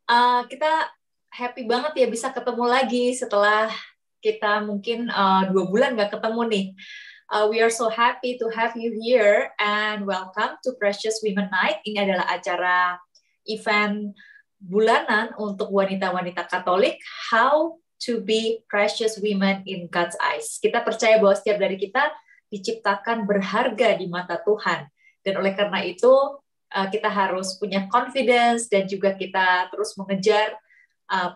Kita happy banget ya bisa ketemu lagi setelah kita mungkin 2 bulan nggak ketemu nih. We are so happy to have you here and welcome to Precious Women Night. Ini adalah acara event bulanan untuk wanita-wanita Katolik, How to be Precious Women in God's Eyes. Kita percaya bahwa setiap dari kita diciptakan berharga di mata Tuhan. Dan oleh karena itu, kita harus punya confidence dan juga kita terus mengejar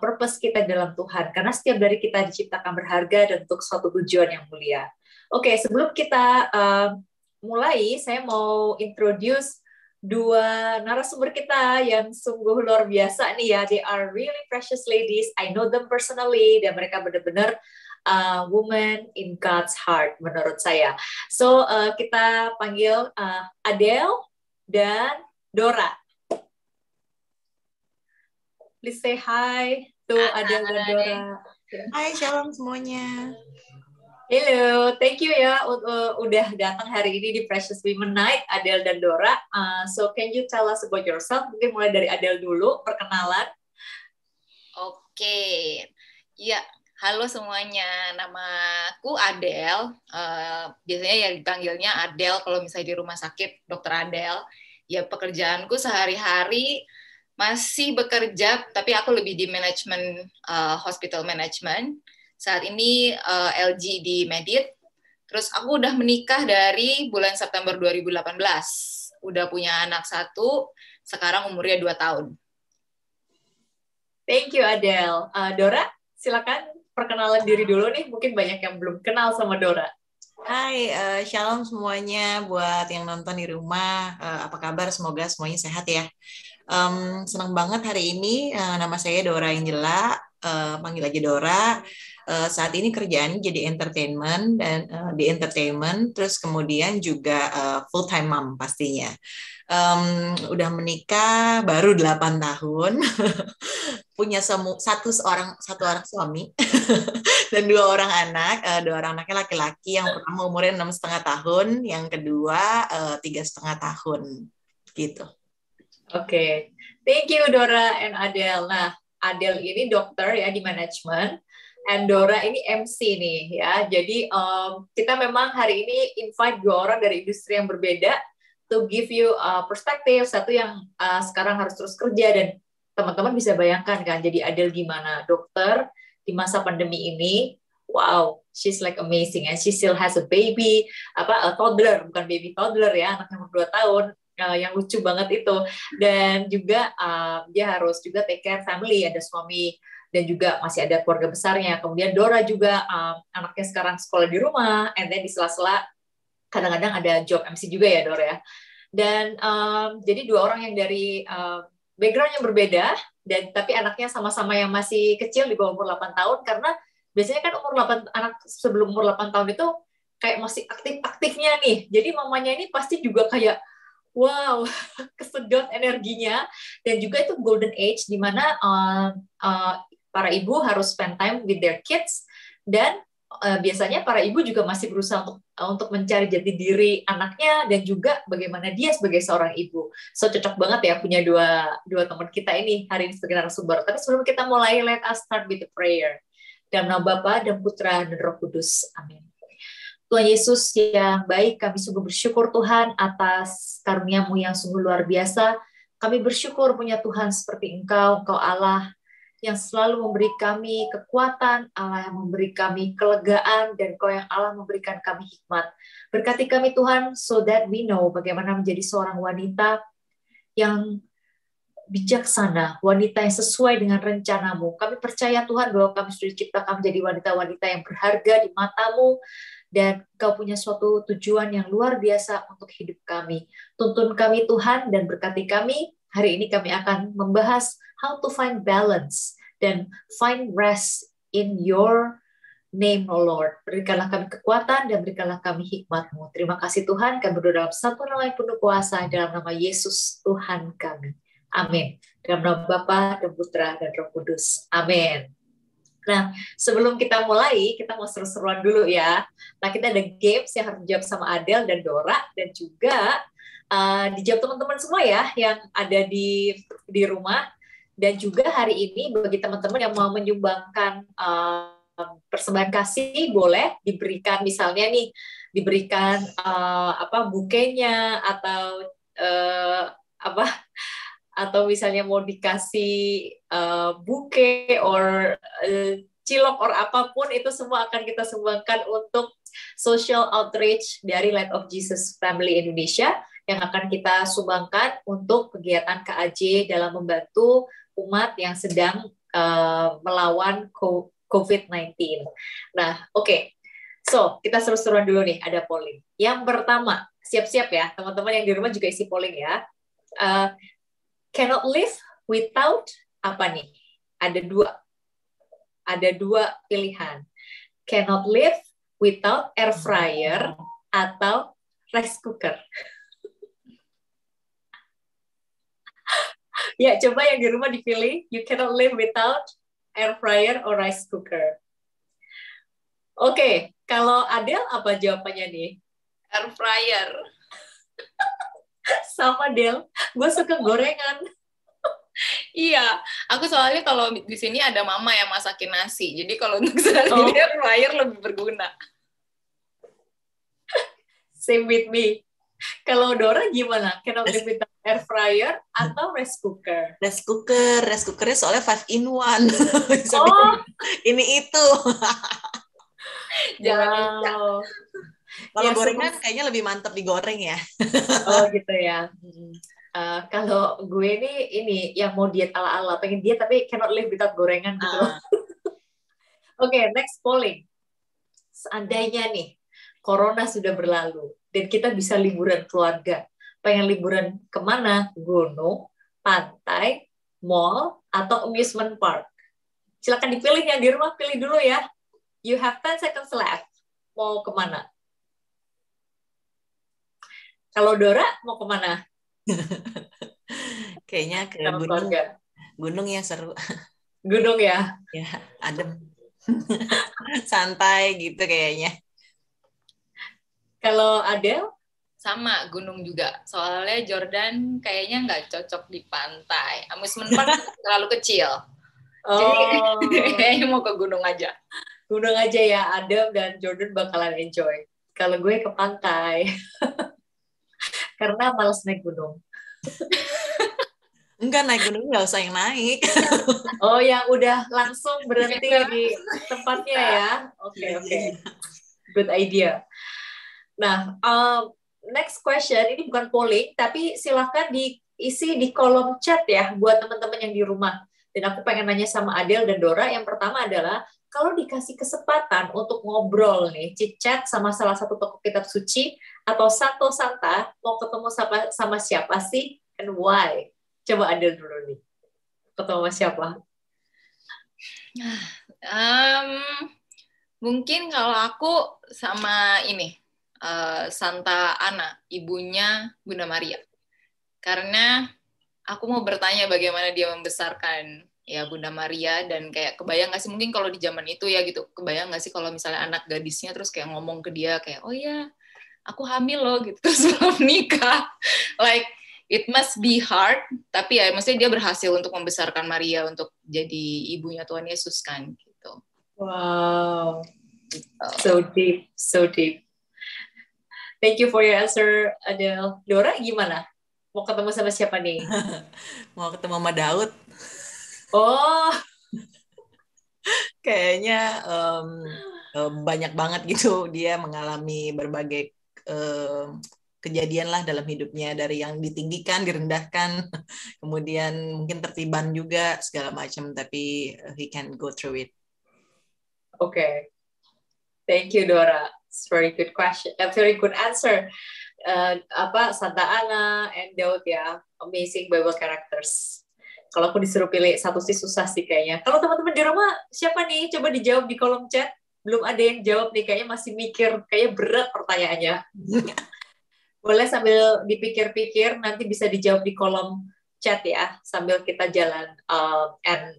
purpose kita dalam Tuhan. Karena setiap dari kita diciptakan berharga dan untuk suatu tujuan yang mulia. Oke, sebelum kita mulai, saya mau introduce 2 narasumber kita yang sungguh luar biasa nih ya. They are really precious ladies. I know them personally dan mereka benar-benar woman in God's heart menurut saya. So kita panggil Adele dan Dora. Please say hi to Adele dan Dora. Hai, shalom semuanya. Hello, thank you ya udah datang hari ini di Precious Women Night, Adele dan Dora. So can you tell us about yourself? Mungkin mulai dari Adele dulu, perkenalan. Oke, ya, halo semuanya. Namaku Adele. Biasanya ya dipanggilnya Adele kalau misalnya di rumah sakit, Dokter Adele. Ya pekerjaanku sehari-hari masih bekerja, tapi aku lebih di manajemen, hospital management. Saat ini LG di Medit. Terus aku udah menikah dari bulan September 2018. Udah punya anak 1, sekarang umurnya 2 tahun. Thank you Adele. Dora, silakan perkenalan diri dulu nih. Mungkin banyak yang belum kenal sama Dora. Hai, shalom semuanya buat yang nonton di rumah. Apa kabar? Semoga semuanya sehat ya. Senang banget hari ini. Nama saya Dora Angela, panggil aja Dora. Saat ini kerjaannya jadi entertainment dan di entertainment, terus kemudian juga full time mom pastinya. Udah menikah baru 8 tahun, punya satu orang suami dan 2 orang anak. 2 orang anaknya laki-laki. Yang pertama umurnya 6,5 tahun, yang kedua 3,5 tahun, gitu. Oke, thank you Dora and Adele. Nah, Adele ini dokter ya di manajemen, and Dora ini MC nih ya. Jadi kita memang hari ini invite 2 orang dari industri yang berbeda to give you perspektif. Satu yang sekarang harus terus kerja dan teman-teman bisa bayangkan kan, jadi Adele gimana dokter di masa pandemi ini. Wow, she's like amazing and she still has a baby, a toddler, bukan baby toddler ya, anaknya umur 2 tahun. Yang lucu banget itu, dan juga dia harus juga take care family, ada suami dan juga masih ada keluarga besarnya. Kemudian Dora juga anaknya sekarang sekolah di rumah, and then di sela-sela kadang-kadang ada job MC juga ya Dora ya. Dan jadi 2 orang yang dari background yang berbeda, dan tapi anaknya sama-sama yang masih kecil di bawah umur 8 tahun, karena biasanya kan anak sebelum umur 8 tahun itu kayak masih aktif-aktifnya nih. Jadi mamanya ini pasti juga kayak wow, kesedot energinya, dan juga itu golden age di mana para ibu harus spend time with their kids, dan biasanya para ibu juga masih berusaha untuk mencari jati diri anaknya dan juga bagaimana dia sebagai seorang ibu. So cocok banget ya punya dua teman kita ini hari ini sebagai narasumber. Tapi sebelum kita mulai, let us start with the prayer. Dalam nama Bapa dan Putra dan Roh Kudus. Amin. Tuhan Yesus yang baik, kami sungguh bersyukur Tuhan atas karunia-Mu yang sungguh luar biasa. Kami bersyukur punya Tuhan seperti Engkau Allah yang selalu memberi kami kekuatan, Allah yang memberi kami kelegaan, dan Engkau yang Allah memberikan kami hikmat. Berkati kami Tuhan, so that we know bagaimana menjadi seorang wanita yang bijaksana, wanita yang sesuai dengan rencana-Mu. Kami percaya Tuhan bahwa kami sudah diciptakan menjadi wanita-wanita yang berharga di mata-Mu, dan Kau punya suatu tujuan yang luar biasa untuk hidup kami. Tuntun kami Tuhan dan berkati kami. Hari ini kami akan membahas how to find balance dan find rest in your name, O Lord. Berikanlah kami kekuatan dan berikanlah kami hikmat-Mu. Terima kasih Tuhan, kami berdoa dalam satu nama yang penuh kuasa, dalam nama Yesus Tuhan kami. Amin. Dalam nama Bapa dan Putra dan Roh Kudus. Amin. Nah, sebelum kita mulai, kita mau seru-seruan dulu ya. Nah, kita ada games yang harus dijawab sama Adele dan Dora, dan juga dijawab teman-teman semua ya, yang ada di rumah. Dan juga hari ini bagi teman-teman yang mau menyumbangkan persembahan kasih, boleh diberikan misalnya nih, diberikan bukenya atau apa, atau misalnya mau dikasih buke or cilok or apapun, itu semua akan kita sumbangkan untuk social outreach dari Light of Jesus Family Indonesia yang akan kita sumbangkan untuk kegiatan KAJ dalam membantu umat yang sedang melawan COVID-19. Nah, oke. So, kita seru-seruan dulu nih, ada polling. Yang pertama, siap-siap ya, teman-teman yang di rumah juga isi polling ya. Cannot live without apa nih? Ada dua pilihan. Cannot live without air fryer atau rice cooker. Ya, coba yang di rumah dipilih. You cannot live without air fryer or rice cooker. Oke, kalau Adele apa jawabannya nih? Air fryer. Sama Del, gue suka gorengan. Iya, aku soalnya kalau di sini ada mama yang masakin nasi, jadi kalau untuk sehari air fryer lebih berguna. Same with me. Kalau Dora gimana? Cannot live without air fryer atau rice cooker? Rice cookernya soalnya 5 in 1. Ini itu. Jangan. Kalau gorengan kayaknya lebih mantap digoreng ya. Oh gitu ya. Kalau gue ini yang mau diet ala-ala, pengen diet tapi cannot live without gorengan gitu. Oke, next polling. Seandainya nih Corona sudah berlalu dan kita bisa liburan keluarga, pengen liburan kemana? Gunung, pantai, mall, atau amusement park? Silakan dipilih, yang di rumah pilih dulu ya. You have 10 seconds left. Mau kemana? Kalau Dora mau kemana? Kayaknya ke gunung. Gunung yang seru. Gunung ya? Ya, adem. Santai gitu kayaknya. Kalau Adele? Sama, gunung juga. Soalnya Jordan kayaknya nggak cocok di pantai. Amusement park terlalu kecil. Jadi kayaknya mau ke gunung aja. Gunung aja ya, Adele dan Jordan bakalan enjoy. Kalau gue ke pantai. Karena males naik gunung. Enggak, naik gunung nggak usah yang naik. Oh, yang udah langsung berhenti di tempatnya ya? Oke. Good idea. Nah, next question, ini bukan polling, tapi silahkan diisi di kolom chat ya, buat teman-teman yang di rumah. Dan aku pengen nanya sama Adele dan Dora, yang pertama adalah, kalau dikasih kesempatan untuk ngobrol nih, chit-chat sama salah satu tokoh kitab suci, atau Santo Santa, mau ketemu sama siapa sih, and why? Coba Adele dulu nih. Ketemu sama siapa? Mungkin kalau aku sama ini, Santa Ana, ibunya Bunda Maria. Karena aku mau bertanya bagaimana dia membesarkan ya Bunda Maria, dan kayak kebayang nggak sih, mungkin kalau di zaman itu ya gitu, kebayang nggak sih kalau misalnya anak gadisnya terus kayak ngomong ke dia kayak, oh ya, aku hamil loh gitu, terus belum nikah. Like, it must be hard, tapi ya maksudnya dia berhasil untuk membesarkan Maria untuk jadi ibunya Tuhan Yesus kan gitu. Wow, so deep. Thank you for your answer, Adele. Dora gimana? Mau ketemu sama siapa nih? Mau ketemu sama Daud. Oh, kayaknya banyak banget gitu dia mengalami berbagai kejadian lah dalam hidupnya, dari yang ditinggikan, direndahkan, kemudian mungkin tertiban juga segala macam, tapi he can go through it. Okay. Thank you, Dora. It's very good question. A very good answer. Santa Ana and Daud ya, amazing Bible characters. Kalau aku disuruh pilih satu sih susah sih kayaknya. Kalau teman-teman di rumah siapa nih? Coba dijawab di kolom chat. Belum ada yang jawab nih, kayaknya masih mikir, kayaknya berat pertanyaannya. Boleh sambil dipikir-pikir, nanti bisa dijawab di kolom chat ya, sambil kita jalan and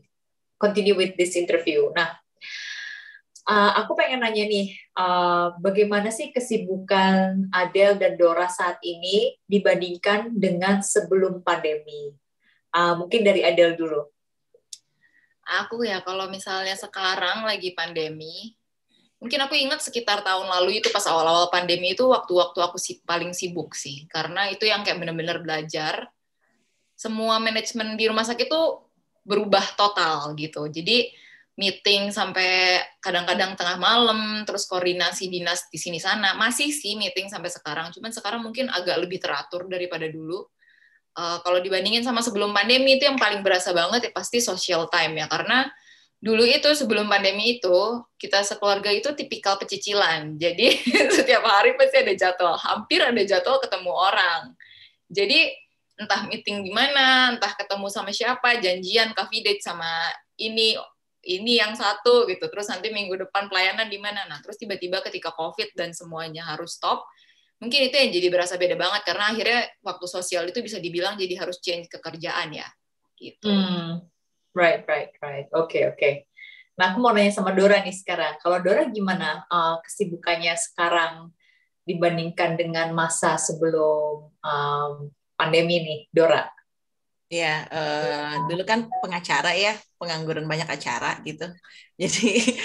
continue with this interview. Nah, aku pengen nanya nih, bagaimana sih kesibukan Adele dan Dora saat ini dibandingkan dengan sebelum pandemi? Mungkin dari Adele dulu. Aku ya kalau misalnya sekarang lagi pandemi, mungkin aku ingat sekitar tahun lalu itu pas awal-awal pandemi itu waktu-waktu aku paling sibuk sih. Karena itu yang kayak bener-bener belajar. Semua manajemen di rumah sakit itu berubah total gitu. Jadi meeting sampai kadang-kadang tengah malam, terus koordinasi dinas di sini sana. Masih sih meeting sampai sekarang, cuman sekarang mungkin agak lebih teratur daripada dulu. Kalau dibandingin sama sebelum pandemi itu yang paling berasa banget ya pasti social time ya, karena dulu itu sebelum pandemi itu kita sekeluarga itu tipikal pecicilan. Jadi setiap hari pasti ada jadwal, hampir ada jadwal ketemu orang. Jadi entah meeting di mana, entah ketemu sama siapa, janjian coffee date sama ini yang satu gitu. Terus nanti minggu depan pelayanan di mana. Nah, terus tiba-tiba ketika COVID dan semuanya harus stop, mungkin itu yang jadi berasa beda banget karena akhirnya waktu sosial itu bisa dibilang jadi harus change ke kerjaan ya. Gitu. Right. Oke. Nah, aku mau nanya sama Dora nih sekarang. Kalau Dora gimana kesibukannya sekarang dibandingkan dengan masa sebelum pandemi nih, Dora? Ya, dulu kan pengacara ya, pengangguran banyak acara gitu. Jadi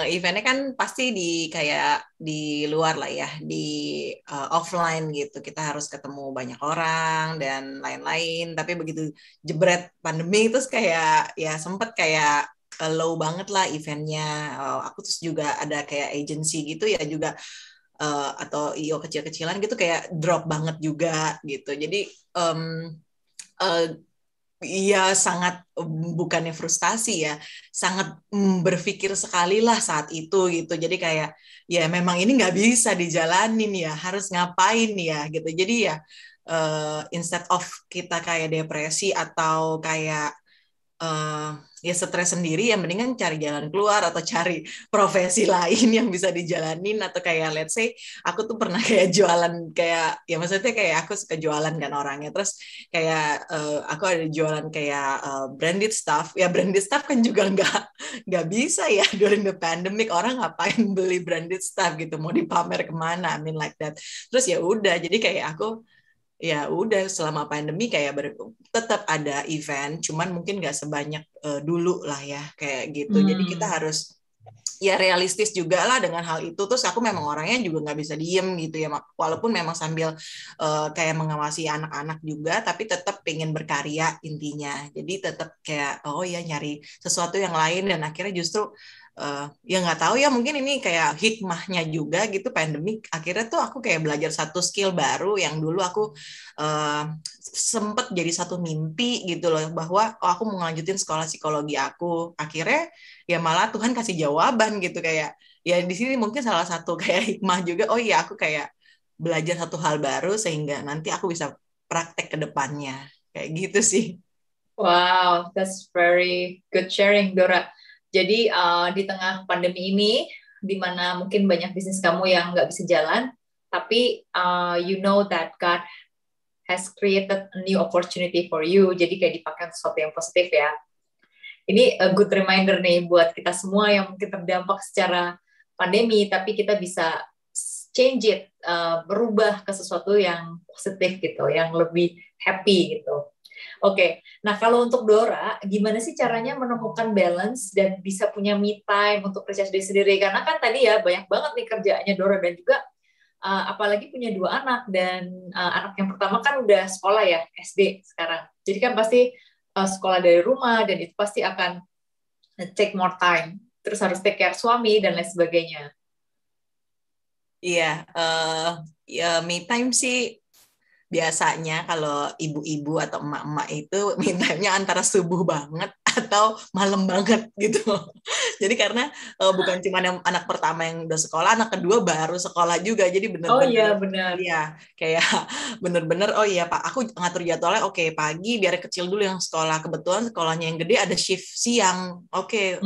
eventnya kan pasti kayak di luar lah ya, di offline gitu. Kita harus ketemu banyak orang dan lain-lain. Tapi begitu jebret pandemi terus kayak ya sempet kayak low banget lah eventnya. Aku terus juga ada kayak agency gitu ya juga atau IO kecil-kecilan gitu kayak drop banget juga gitu. Jadi iya sangat bukannya frustasi ya, sangat berpikir sekali lah saat itu gitu. Jadi kayak ya memang ini nggak bisa dijalanin ya, harus ngapain ya gitu. Jadi ya instead of kita kayak depresi atau kayak ya stres sendiri, ya mendingan cari jalan keluar atau cari profesi lain yang bisa dijalanin. Atau kayak let's say aku tuh pernah kayak jualan, kayak ya maksudnya kayak aku suka jualan kan orangnya, terus kayak aku ada jualan kayak branded stuff. Ya branded stuff kan juga nggak bisa ya during the pandemic, orang ngapain beli branded stuff gitu, mau dipamer kemana, I mean like that. Terus ya udah, jadi kayak aku ya udah selama pandemi kayak tetap ada event, cuman mungkin nggak sebanyak dulu lah ya kayak gitu. Jadi kita harus ya realistis juga lah dengan hal itu. Terus aku memang orangnya juga nggak bisa diem gitu ya, walaupun memang sambil kayak mengawasi anak-anak juga, tapi tetap pengen berkarya intinya. Jadi tetap kayak oh ya nyari sesuatu yang lain, dan akhirnya justru ya nggak tahu ya, mungkin ini kayak hikmahnya juga gitu pandemik. Akhirnya tuh aku kayak belajar satu skill baru yang dulu aku sempet jadi satu mimpi gitu loh, bahwa aku mau ngelanjutin sekolah psikologi aku. Akhirnya ya malah Tuhan kasih jawaban gitu, kayak ya di sini mungkin salah satu kayak hikmah juga. Oh iya, aku kayak belajar satu hal baru sehingga nanti aku bisa praktek ke depannya kayak gitu sih. Wow, that's very good sharing, Dora. Jadi di tengah pandemi ini, di mana mungkin banyak bisnis kamu yang nggak bisa jalan, tapi you know that God has created a new opportunity for you. Jadi kayak dipakai sesuatu yang positif ya. Ini a good reminder nih buat kita semua yang mungkin terdampak secara pandemi, tapi kita bisa change it, berubah ke sesuatu yang positif gitu, yang lebih happy gitu. Oke, nah kalau untuk Dora, gimana sih caranya menemukan balance dan bisa punya me time untuk kerja sendiri-sendiri? Karena kan tadi ya banyak banget nih kerjaannya Dora, dan juga apalagi punya 2 anak, dan anak yang pertama kan udah sekolah ya, SD sekarang. Jadi kan pasti sekolah dari rumah, dan itu pasti akan take more time. Terus harus take care suami dan lain sebagainya. Iya, ya me time sih biasanya kalau ibu-ibu atau emak-emak itu me time-nya antara subuh banget atau malam banget gitu. Jadi karena bukan cuma yang anak pertama yang udah sekolah, anak kedua baru sekolah juga. Jadi bener-bener, oh iya benar. Iya, kayak bener-bener oh iya Pak, aku ngatur jadwalnya. Oke, pagi biar kecil dulu yang sekolah. Kebetulan sekolahnya yang gede ada shift siang. Oke.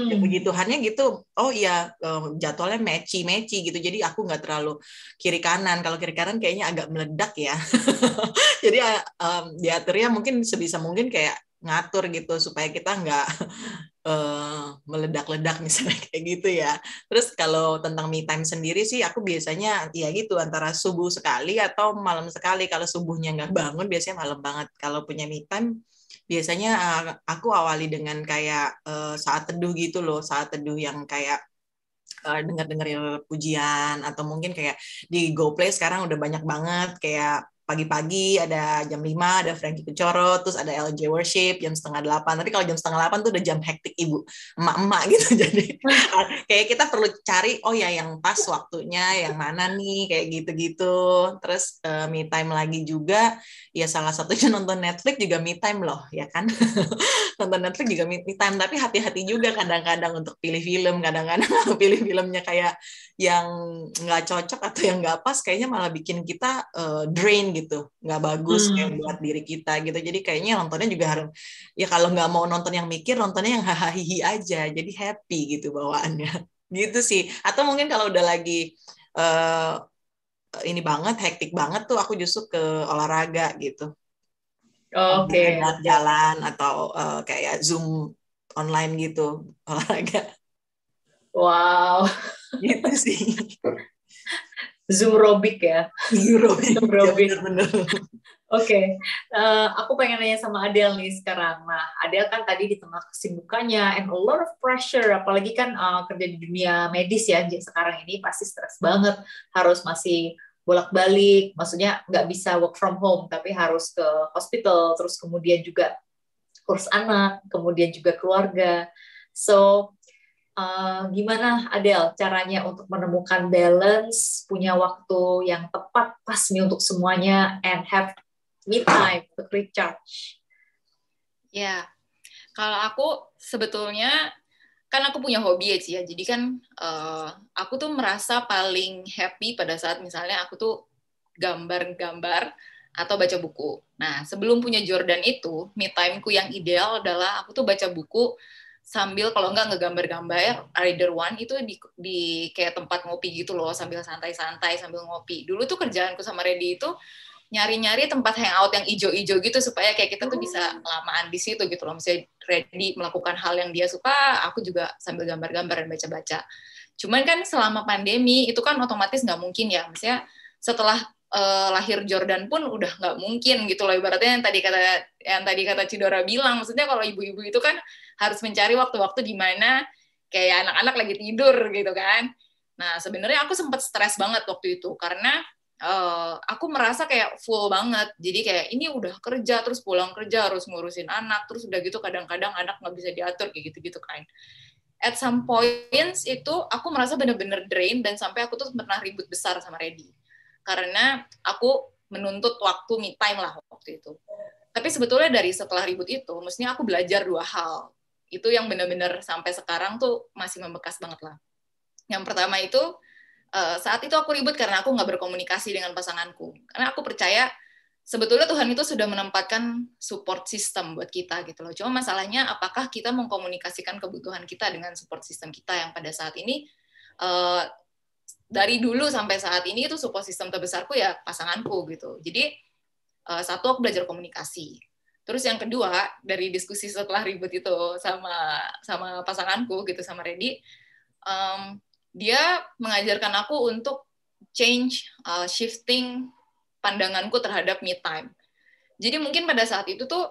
Ya, puji Tuhannya gitu. Oh iya, jadwalnya matchy gitu. Jadi aku nggak terlalu kiri kanan. Kalau kiri kanan kayaknya agak meledak ya. Jadi diaturnya mungkin sebisa mungkin kayak ngatur gitu supaya kita nggak meledak-ledak misalnya kayak gitu ya. Terus kalau tentang me time sendiri sih aku biasanya ya gitu antara subuh sekali atau malam sekali. Kalau subuhnya nggak bangun biasanya malam banget. Kalau punya me time biasanya aku awali dengan kayak saat teduh gitu loh, saat teduh yang kayak dengar-dengar pujian, atau mungkin kayak di GoPlay sekarang udah banyak banget kayak pagi-pagi ada jam 5 ada Frankie Kucoro, terus ada LJ Worship jam 7:30. Tapi kalau jam 7:30 tuh udah jam hektik ibu emak-emak gitu. Jadi kayak kita perlu cari oh ya yang pas waktunya yang mana nih kayak gitu-gitu. Terus me time lagi juga ya, salah satunya nonton Netflix juga me time loh ya kan. Nonton Netflix juga me time, tapi hati-hati juga kadang-kadang untuk pilih film. Kadang-kadang kalau pilih filmnya kayak yang nggak cocok atau yang nggak pas, kayaknya malah bikin kita drain gitu, nggak bagus kayak buat diri kita gitu. Jadi kayaknya nontonnya juga harus, ya kalau nggak mau nonton yang mikir, nontonnya yang hahaha aja, jadi happy gitu bawaannya. Gitu sih. Atau mungkin kalau udah lagi ini banget, hektik banget tuh, aku justru ke olahraga gitu. Oke. Jalan atau kayak Zoom online gitu, olahraga. Wow. Gitu sih. Zoomrobic ya. Zoomrobic. Ya, bener. Oke, aku pengen nanya sama Adele nih sekarang. Nah, Adele kan tadi di tengah kesibukannya and a lot of pressure, apalagi kan kerja di dunia medis ya, sekarang ini pasti stres banget, harus masih bolak-balik, maksudnya nggak bisa work from home, tapi harus ke hospital, terus kemudian juga urus anak, kemudian juga keluarga. So, gimana Adele caranya untuk menemukan balance, punya waktu yang tepat pas nih untuk semuanya, and have me time untuk recharge? Ya, kalau aku sebetulnya kan aku punya hobi ya Ci ya. Jadi kan aku tuh merasa paling happy pada saat misalnya aku tuh gambar-gambar atau baca buku. Nah, sebelum punya Jordan itu, me time-ku yang ideal adalah aku tuh baca buku sambil kalau nggak ngegambar-gambar, either one itu di kayak tempat ngopi gitu loh, sambil santai-santai sambil ngopi. Dulu tuh kerjaanku sama Reddy itu nyari-nyari tempat hangout yang ijo-ijo gitu supaya kayak kita tuh bisa lamaan di situ gitu loh. Misalnya Reddy melakukan hal yang dia suka, aku juga sambil gambar-gambar dan baca-baca. Cuman kan selama pandemi itu kan otomatis nggak mungkin ya. Misalnya setelah lahir Jordan pun udah nggak mungkin gitu loh. Ibaratnya yang tadi kata Cidora bilang, maksudnya kalau ibu-ibu itu kan harus mencari waktu-waktu di mana kayak anak-anak lagi tidur gitu kan. Nah sebenarnya aku sempat stres banget waktu itu karena aku merasa kayak full banget. Jadi kayak ini udah kerja, terus pulang kerja, harus ngurusin anak, terus udah gitu kadang-kadang anak nggak bisa diatur, kayak gitu-gitu kan. At some points itu aku merasa bener-bener drain, dan sampai aku tuh pernah ribut besar sama Reddy. Karena aku menuntut waktu me time lah waktu itu. Tapi sebetulnya dari setelah ribut itu, mestinya aku belajar 2 hal. Itu yang bener-bener sampai sekarang tuh masih membekas banget lah. Yang pertama itu, saat itu aku ribut karena aku nggak berkomunikasi dengan pasanganku. Karena aku percaya sebetulnya Tuhan itu sudah menempatkan support system buat kita gitu loh. Cuma masalahnya apakah kita mengkomunikasikan kebutuhan kita dengan support system kita yang pada saat ini dari dulu sampai saat ini itu support system terbesarku ya pasanganku gitu. Jadi satu, aku belajar komunikasi. Terus yang kedua, dari diskusi setelah ribut itu sama pasanganku gitu, sama Reddy, dia mengajarkan aku untuk shifting pandanganku terhadap me time. Jadi mungkin pada saat itu tuh,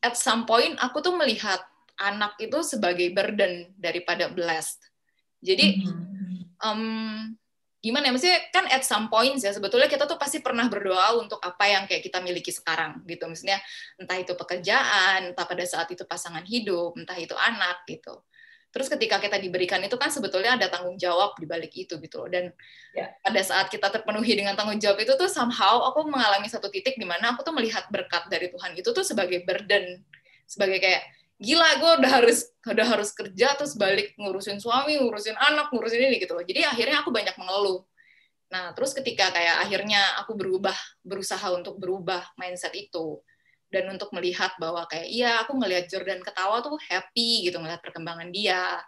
at some point aku tuh melihat anak itu sebagai burden daripada blessed. Jadi gimana ya, maksudnya kan at some point ya, sebetulnya kita tuh pasti pernah berdoa untuk apa yang kayak kita miliki sekarang gitu. Maksudnya entah itu pekerjaan, entah pada saat itu pasangan hidup, entah itu anak gitu. Terus ketika kita diberikan itu kan sebetulnya ada tanggung jawab di balik itu gitu loh. Dan pada saat kita terpenuhi dengan tanggung jawab itu tuh somehow aku mengalami satu titik di mana aku tuh melihat berkat dari Tuhan itu tuh sebagai burden, sebagai kayak gila gue udah harus kerja terus balik ngurusin suami, ngurusin anak, ngurusin ini gitu loh. Jadi akhirnya aku banyak mengeluh. Nah, terus ketika kayak akhirnya aku berusaha untuk berubah mindset itu, dan untuk melihat bahwa kayak iya aku ngelihat Jordan ketawa tuh happy gitu, ngelihat perkembangan dia,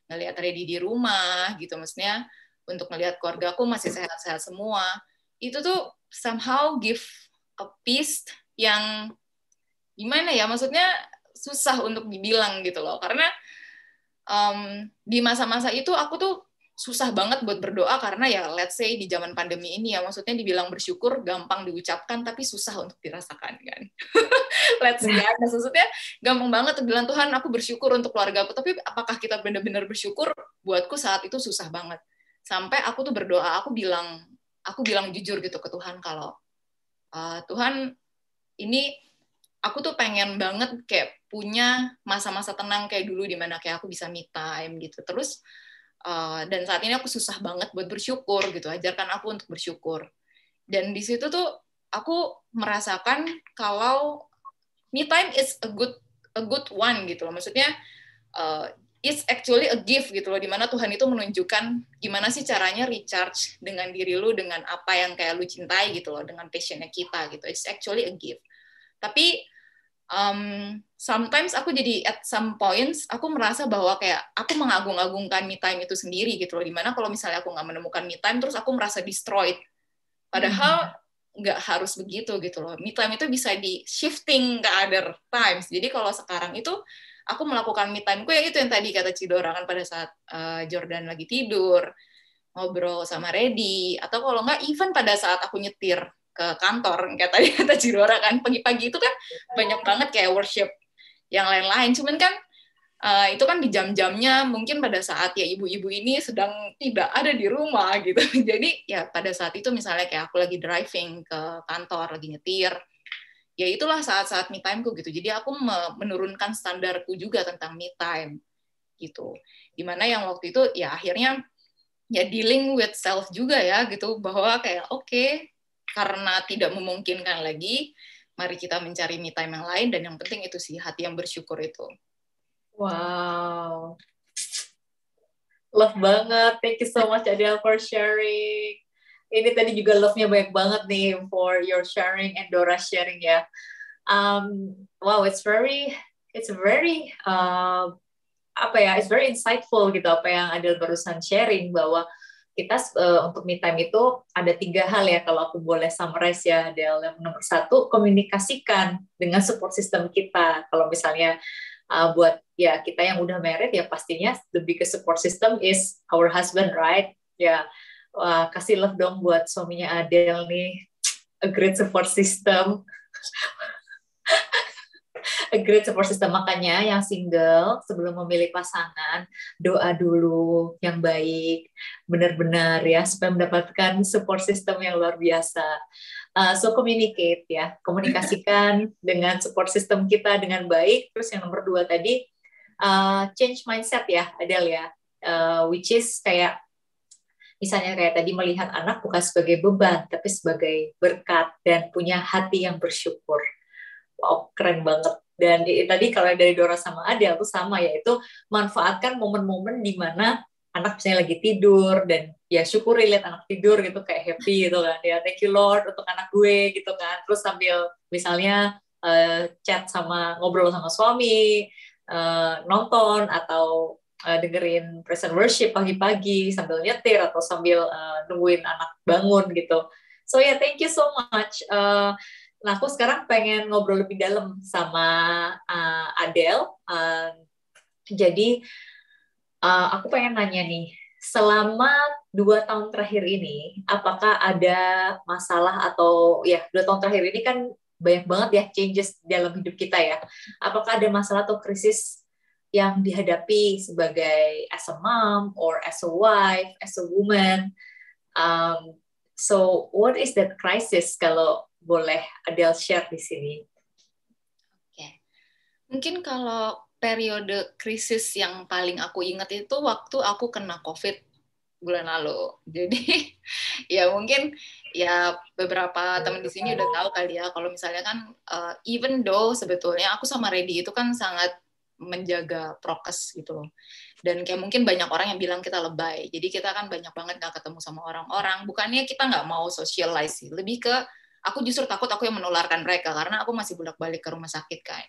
ngelihat Reddy di rumah gitu, maksudnya untuk ngelihat keluarga aku masih sehat-sehat semua, itu tuh somehow give a peace yang gimana ya, maksudnya susah untuk dibilang gitu loh, karena di masa-masa itu aku tuh susah banget buat berdoa karena ya let's say di zaman pandemi ini ya, maksudnya dibilang bersyukur gampang diucapkan tapi susah untuk dirasakan kan. Let's be honest, maksudnya gampang banget bilang Tuhan aku bersyukur untuk keluarga aku, tapi apakah kita benar-benar bersyukur? Buatku saat itu susah banget. Sampai aku tuh berdoa, aku bilang jujur gitu ke Tuhan kalau Tuhan ini aku tuh pengen banget kayak punya masa-masa tenang kayak dulu di mana kayak aku bisa me time gitu. Terus dan saat ini aku susah banget buat bersyukur gitu. Ajarkan aku untuk bersyukur. Dan di situ tuh aku merasakan kalau me time is a good one gitu loh. Maksudnya it's actually a gift gitu loh, dimana Tuhan itu menunjukkan gimana sih caranya recharge dengan diri lu, dengan apa yang kayak lu cintai gitu loh, dengan passionnya kita gitu. It's actually a gift. Tapi sometimes aku jadi at some points aku merasa bahwa kayak aku mengagung-agungkan me time itu sendiri gitu loh, dimana kalau misalnya aku nggak menemukan me time terus aku merasa destroyed, padahal nggak harus begitu gitu loh. Me time itu bisa di shifting ke other times. Jadi kalau sekarang itu aku melakukan me time ku ya itu yang tadi kata Cidora kan, pada saat Jordan lagi tidur ngobrol sama Reddy, atau kalau nggak even pada saat aku nyetir ke kantor, kayak tadi kata Cidora kan, pagi-pagi itu kan banyak banget kayak worship yang lain-lain, cuman kan itu kan di jam-jamnya mungkin pada saat ya ibu-ibu ini sedang tidak ada di rumah gitu. Jadi ya pada saat itu misalnya kayak aku lagi driving ke kantor, lagi nyetir, ya itulah saat-saat me time-ku gitu. Jadi aku menurunkan standarku juga tentang me time gitu. Dimana yang waktu itu ya akhirnya ya dealing with self juga ya gitu, bahwa kayak oke, karena tidak memungkinkan lagi, mari kita mencari me time yang lain, dan yang penting itu sih hati yang bersyukur itu. Wow. Love banget. Thank you so much Adele for sharing. Ini tadi juga love-nya banyak banget nih for your sharing and Dora sharing ya. Wow, it's very it's very insightful gitu apa yang Adele barusan sharing, bahwa kita untuk me time itu ada 3 hal ya kalau aku boleh summarize ya Adele. Yang nomor 1, komunikasikan dengan support system kita. Kalau misalnya buat ya kita yang udah married ya pastinya the biggest support system is our husband, right? Ya, kasih love dong buat suaminya Adele nih, a great support system. A great support system. Makanya yang single sebelum memilih pasangan, doa dulu yang baik, benar-benar ya, supaya mendapatkan support system yang luar biasa. So communicate ya, komunikasikan dengan support system kita dengan baik. Terus yang nomor 2 tadi, change mindset ya Adele ya, which is kayak misalnya kayak tadi melihat anak bukan sebagai beban, tapi sebagai berkat dan punya hati yang bersyukur. Wow, keren banget. Dan tadi kalau dari Dora sama Adele itu sama, yaitu manfaatkan momen-momen di mana anak misalnya lagi tidur, dan ya syukuri lihat anak tidur gitu, kayak happy gitu kan, ya thank you Lord untuk anak gue gitu kan. Terus sambil misalnya chat sama, ngobrol sama suami, nonton atau dengerin present worship pagi-pagi sambil nyetir atau sambil nungguin anak bangun gitu. So yeah, thank you so much. Nah, aku sekarang pengen ngobrol lebih dalam sama Adele. Jadi, aku pengen nanya nih, selama 2 tahun terakhir ini, apakah ada masalah atau, ya 2 tahun terakhir ini kan banyak banget ya changes dalam hidup kita ya. Apakah ada masalah atau krisis yang dihadapi sebagai as a mom, or as a wife, as a woman? So, what is that crisis kalau boleh Adele share di sini? Oke. Mungkin kalau periode krisis yang paling aku ingat itu waktu aku kena COVID bulan lalu. Jadi ya mungkin ya beberapa teman di sini udah tahu kali ya, kalau misalnya kan even though sebetulnya aku sama Reddy itu kan sangat menjaga prokes gitu loh. Dan kayak mungkin banyak orang yang bilang kita lebay. Jadi kita kan banyak banget nggak ketemu sama orang-orang. Bukannya kita nggak mau socialize sih, lebih ke aku justru takut aku yang menularkan mereka, karena aku masih bolak-balik ke rumah sakit kan.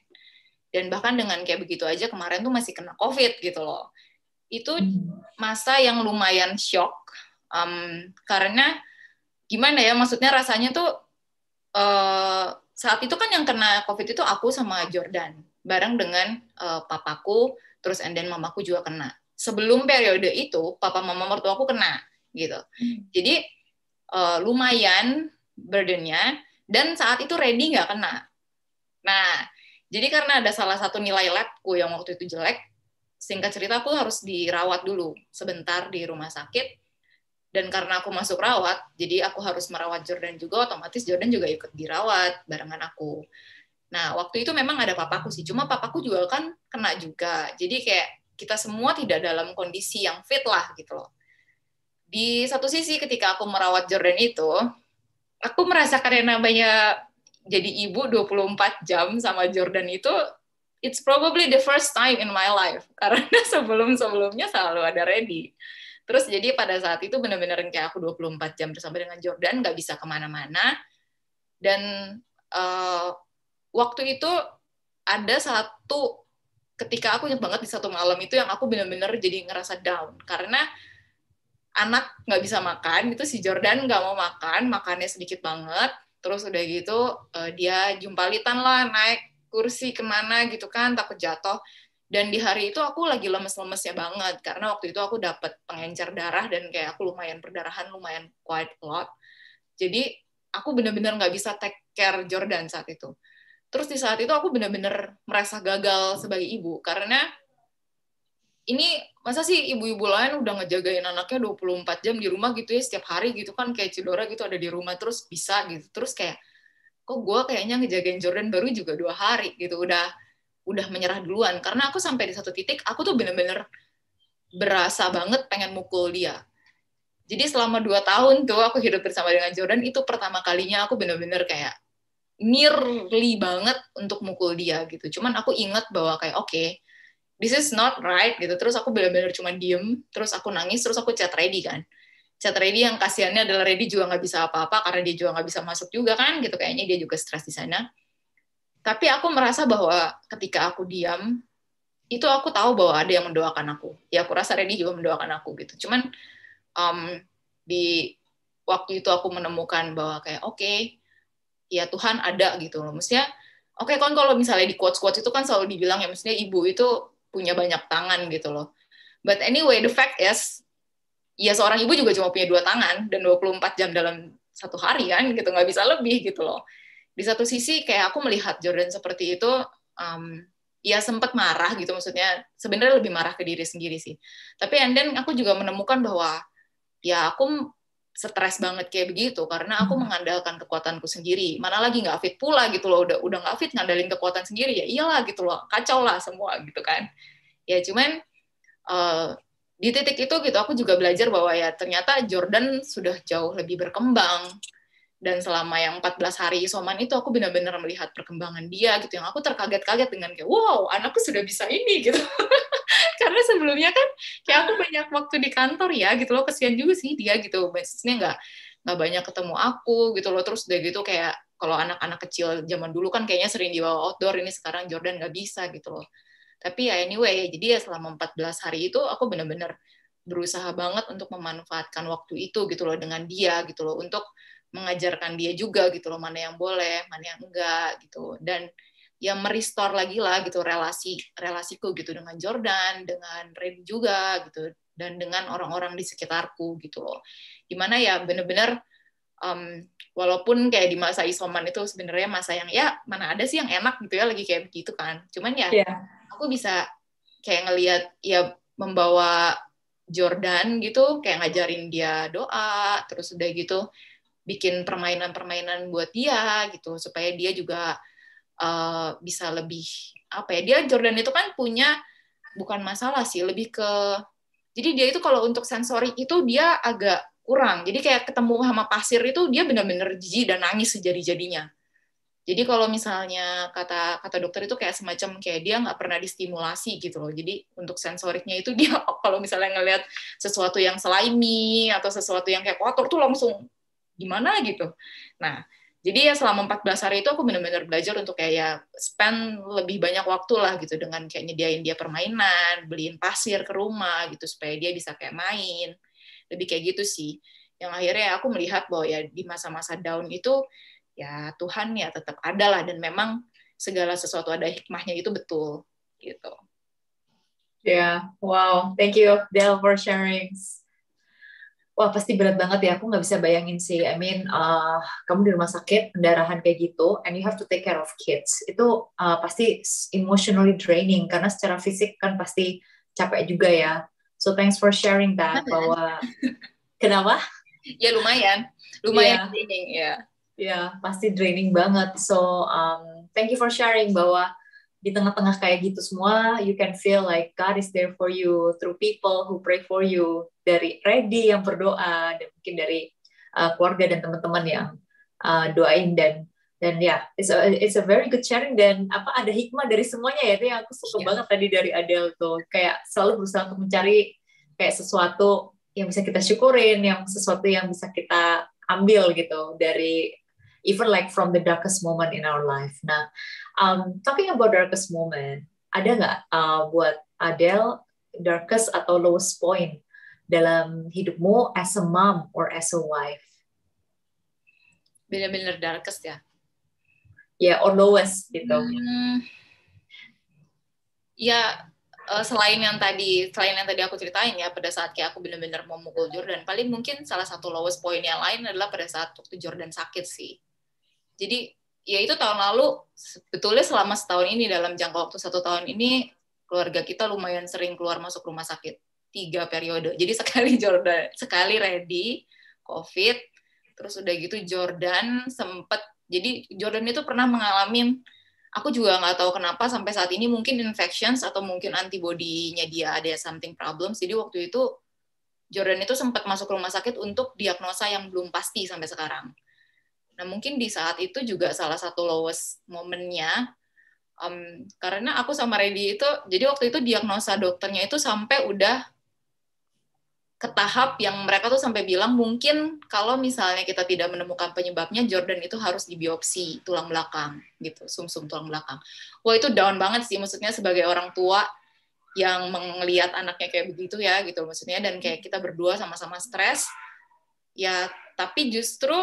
Dan bahkan dengan kayak begitu aja kemarin tuh masih kena COVID gitu loh. Itu masa yang lumayan shock, karena gimana ya, maksudnya rasanya tuh saat itu kan yang kena COVID itu aku sama Jordan, bareng dengan papaku, terus and then mamaku juga kena. sebelum periode itu papa mama mertua aku kena gitu. Jadi lumayan burdennya, dan saat itu Ready nggak kena. Nah, jadi karena ada salah satu nilai labku yang waktu itu jelek, singkat cerita aku harus dirawat dulu sebentar di rumah sakit. Dan karena aku masuk rawat, jadi aku harus merawat Jordan juga, otomatis Jordan juga ikut dirawat barengan aku. Nah, waktu itu memang ada papaku sih, cuma papaku juga kan kena juga. Jadi kayak kita semua tidak dalam kondisi yang fit lah gitu loh. Di satu sisi ketika aku merawat Jordan itu, aku merasakan yang namanya jadi ibu 24 jam sama Jordan itu, it's probably the first time in my life. Karena sebelum-sebelumnya selalu ada Ready. Terus jadi pada saat itu benar-benar kayak aku 24 jam bersama dengan Jordan, nggak bisa kemana-mana. Dan waktu itu ada satu, ketika aku ingat banget di satu malam itu yang aku benar-benar jadi ngerasa down. Karena anak nggak bisa makan, itu si Jordan nggak mau makan, makannya sedikit banget, terus udah gitu dia jumpalitan lah, naik kursi kemana gitu kan, takut jatuh. Dan di hari itu aku lagi lemes-lemesnya banget, karena waktu itu aku dapat pengencer darah, dan kayak aku lumayan perdarahan, lumayan quite a lot. Jadi aku benar-benar nggak bisa take care Jordan saat itu. Terus di saat itu aku benar-benar merasa gagal sebagai ibu, karena ini masa sih ibu-ibu lain udah ngejagain anaknya 24 jam di rumah gitu ya, setiap hari gitu kan, kayak Cidora gitu ada di rumah terus bisa gitu. Terus kayak, kok gue kayaknya ngejagain Jordan baru juga 2 hari gitu, udah menyerah duluan. Karena aku sampai di satu titik, aku tuh bener-bener berasa banget pengen mukul dia. Jadi selama 2 tahun tuh aku hidup bersama dengan Jordan, itu pertama kalinya aku bener-bener kayak nearly banget untuk mukul dia gitu. Cuman aku inget bahwa kayak, oke, this is not right gitu. Terus aku benar-benar cuma diem, terus aku nangis, terus aku chat Ready kan. Chat Ready yang kasihannya adalah Ready juga nggak bisa apa-apa karena dia juga nggak bisa masuk juga kan gitu, kayaknya dia juga stres di sana. Tapi aku merasa bahwa ketika aku diam, itu aku tahu bahwa ada yang mendoakan aku. Ya aku rasa Ready juga mendoakan aku gitu. Cuman di waktu itu aku menemukan bahwa kayak oke, ya Tuhan ada gitu loh. Maksudnya oke, kan kalau misalnya di quotes-quotes itu kan selalu dibilang ya, maksudnya ibu itu punya banyak tangan gitu loh. But anyway, the fact is, ya seorang ibu juga cuma punya 2 tangan, dan 24 jam dalam satu hari kan, gitu, nggak bisa lebih gitu loh. Di satu sisi kayak aku melihat Jordan seperti itu, ya sempat marah gitu, maksudnya sebenarnya lebih marah ke diri sendiri sih. Tapi and then aku juga menemukan bahwa ya aku stres banget kayak begitu karena aku mengandalkan kekuatanku sendiri, mana lagi nggak fit pula gitu loh, udah nggak fit ngandalin kekuatan sendiri, ya iyalah gitu loh, kacau lah semua gitu kan. Ya cuman di titik itu gitu aku juga belajar bahwa ya ternyata Jordan sudah jauh lebih berkembang, dan selama yang 14 hari isoman itu aku benar-benar melihat perkembangan dia gitu, yang aku terkaget-kaget dengan kayak wow, anakku sudah bisa ini gitu. Karena sebelumnya kan kayak aku banyak waktu di kantor ya gitu loh, kesian juga sih dia gitu, maksudnya nggak banyak ketemu aku gitu loh. Terus udah gitu kayak kalau anak-anak kecil zaman dulu kan kayaknya sering dibawa outdoor, ini sekarang Jordan nggak bisa gitu loh. Tapi ya anyway, jadi ya selama 14 hari itu aku benar-benar berusaha banget untuk memanfaatkan waktu itu gitu loh dengan dia gitu loh, untuk mengajarkan dia juga gitu loh, mana yang boleh, mana yang enggak gitu. Dan ya merestore lagi lah gitu relasiku gitu dengan Jordan, dengan Red juga gitu, dan dengan orang-orang di sekitarku gitu loh. Dimana ya bener-bener walaupun kayak di masa isoman itu sebenarnya masa yang ya mana ada sih yang enak gitu ya, lagi kayak begitu kan. Cuman ya aku bisa kayak ngelihat ya membawa Jordan gitu, kayak ngajarin dia doa, terus udah gitu bikin permainan-permainan buat dia gitu, supaya dia juga bisa lebih apa ya, dia Jordan itu kan punya bukan masalah sih, lebih ke jadi dia itu kalau untuk sensorik itu dia agak kurang, jadi kayak ketemu sama pasir itu dia benar-benar jijik dan nangis sejadi-jadinya. Jadi kalau misalnya kata dokter itu kayak semacam kayak dia nggak pernah distimulasi gitu loh. Jadi untuk sensoriknya itu dia kalau misalnya ngelihat sesuatu yang slimy atau sesuatu yang kayak kotor tuh langsung gimana gitu. Nah, jadi ya selama 14 hari itu aku benar-benar belajar untuk kayak ya spend lebih banyak waktu lah gitu dengan kayak nyediain dia permainan, beliin pasir ke rumah gitu supaya dia bisa kayak main. Lebih kayak gitu sih. Yang akhirnya aku melihat bahwa ya di masa-masa down itu ya Tuhan ya tetap ada lah, dan memang segala sesuatu ada hikmahnya, itu betul gitu. Yeah, wow. Thank you, Del, for sharing. Wah, pasti berat banget ya. Aku nggak bisa bayangin sih. I mean, kamu di rumah sakit, pendarahan kayak gitu, and you have to take care of kids. Itu pasti emotionally draining, karena secara fisik kan pasti capek juga ya. So, thanks for sharing that, bahwa... Kenapa? Ya lumayan Iya, draining ya. iya, pasti draining banget. So, thank you for sharing bahwa di tengah-tengah kayak gitu semua, you can feel like God is there for you through people who pray for you. Dari Reddy yang berdoa, dan mungkin dari keluarga dan teman-teman yang doain, dan ya, it's a very good sharing, dan ada hikmah dari semuanya ya. Itu yang aku suka banget tadi dari Adele tuh, kayak selalu berusaha untuk mencari kayak sesuatu yang bisa kita syukurin, yang sesuatu yang bisa kita ambil gitu dari even like from the darkest moment in our life. Nah, talking about darkest moment, ada nggak buat Adele darkest atau lowest point dalam hidupmu as a mom or as a wife? Bener-bener darkest ya. Ya, or lowest gitu. Ya, selain yang tadi aku ceritain ya, pada saat kayak aku bener-bener mau mukul Jordan, paling mungkin salah satu lowest point yang lain adalah pada saat waktu Jordan sakit sih. Jadi ya itu tahun lalu, sebetulnya selama setahun ini, dalam jangka waktu 1 tahun ini, keluarga kita lumayan sering keluar masuk rumah sakit 3 periode. Jadi sekali Jordan, sekali Reddy COVID, terus udah gitu Jordan sempet, jadi Jordan itu pernah mengalami, aku juga nggak tahu kenapa sampai saat ini, mungkin infections atau mungkin antibodinya dia ada something problems. Jadi waktu itu Jordan itu sempat masuk rumah sakit untuk diagnosa yang belum pasti sampai sekarang. Nah, mungkin di saat itu juga salah satu lowest momennya, karena aku sama Reddy itu, jadi waktu itu diagnosa dokternya itu sampai udah ke tahap yang mereka tuh sampai bilang mungkin kalau misalnya kita tidak menemukan penyebabnya, Jordan itu harus dibiopsi tulang belakang, gitu, sumsum tulang belakang. Wah, itu down banget sih, maksudnya sebagai orang tua yang melihat anaknya kayak begitu ya, gitu, maksudnya, dan kayak kita berdua sama-sama stres, ya, tapi justru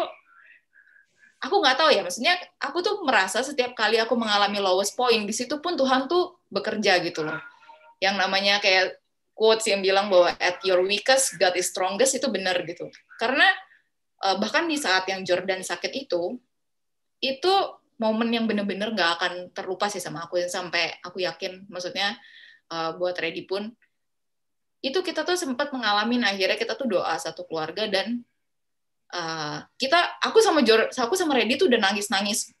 aku nggak tahu ya, maksudnya aku tuh merasa setiap kali aku mengalami lowest point, di situ pun Tuhan tuh bekerja gitu loh. Yang namanya kayak quotes yang bilang bahwa at your weakest, God is strongest, itu benar gitu. Karena bahkan di saat yang Jordan sakit itu momen yang benar-benar nggak akan terlupa sih sama aku, sampai aku yakin, maksudnya buat Reddy pun, itu kita tuh sempat mengalami, akhirnya kita tuh doa satu keluarga, dan aku sama Reddy tuh udah nangis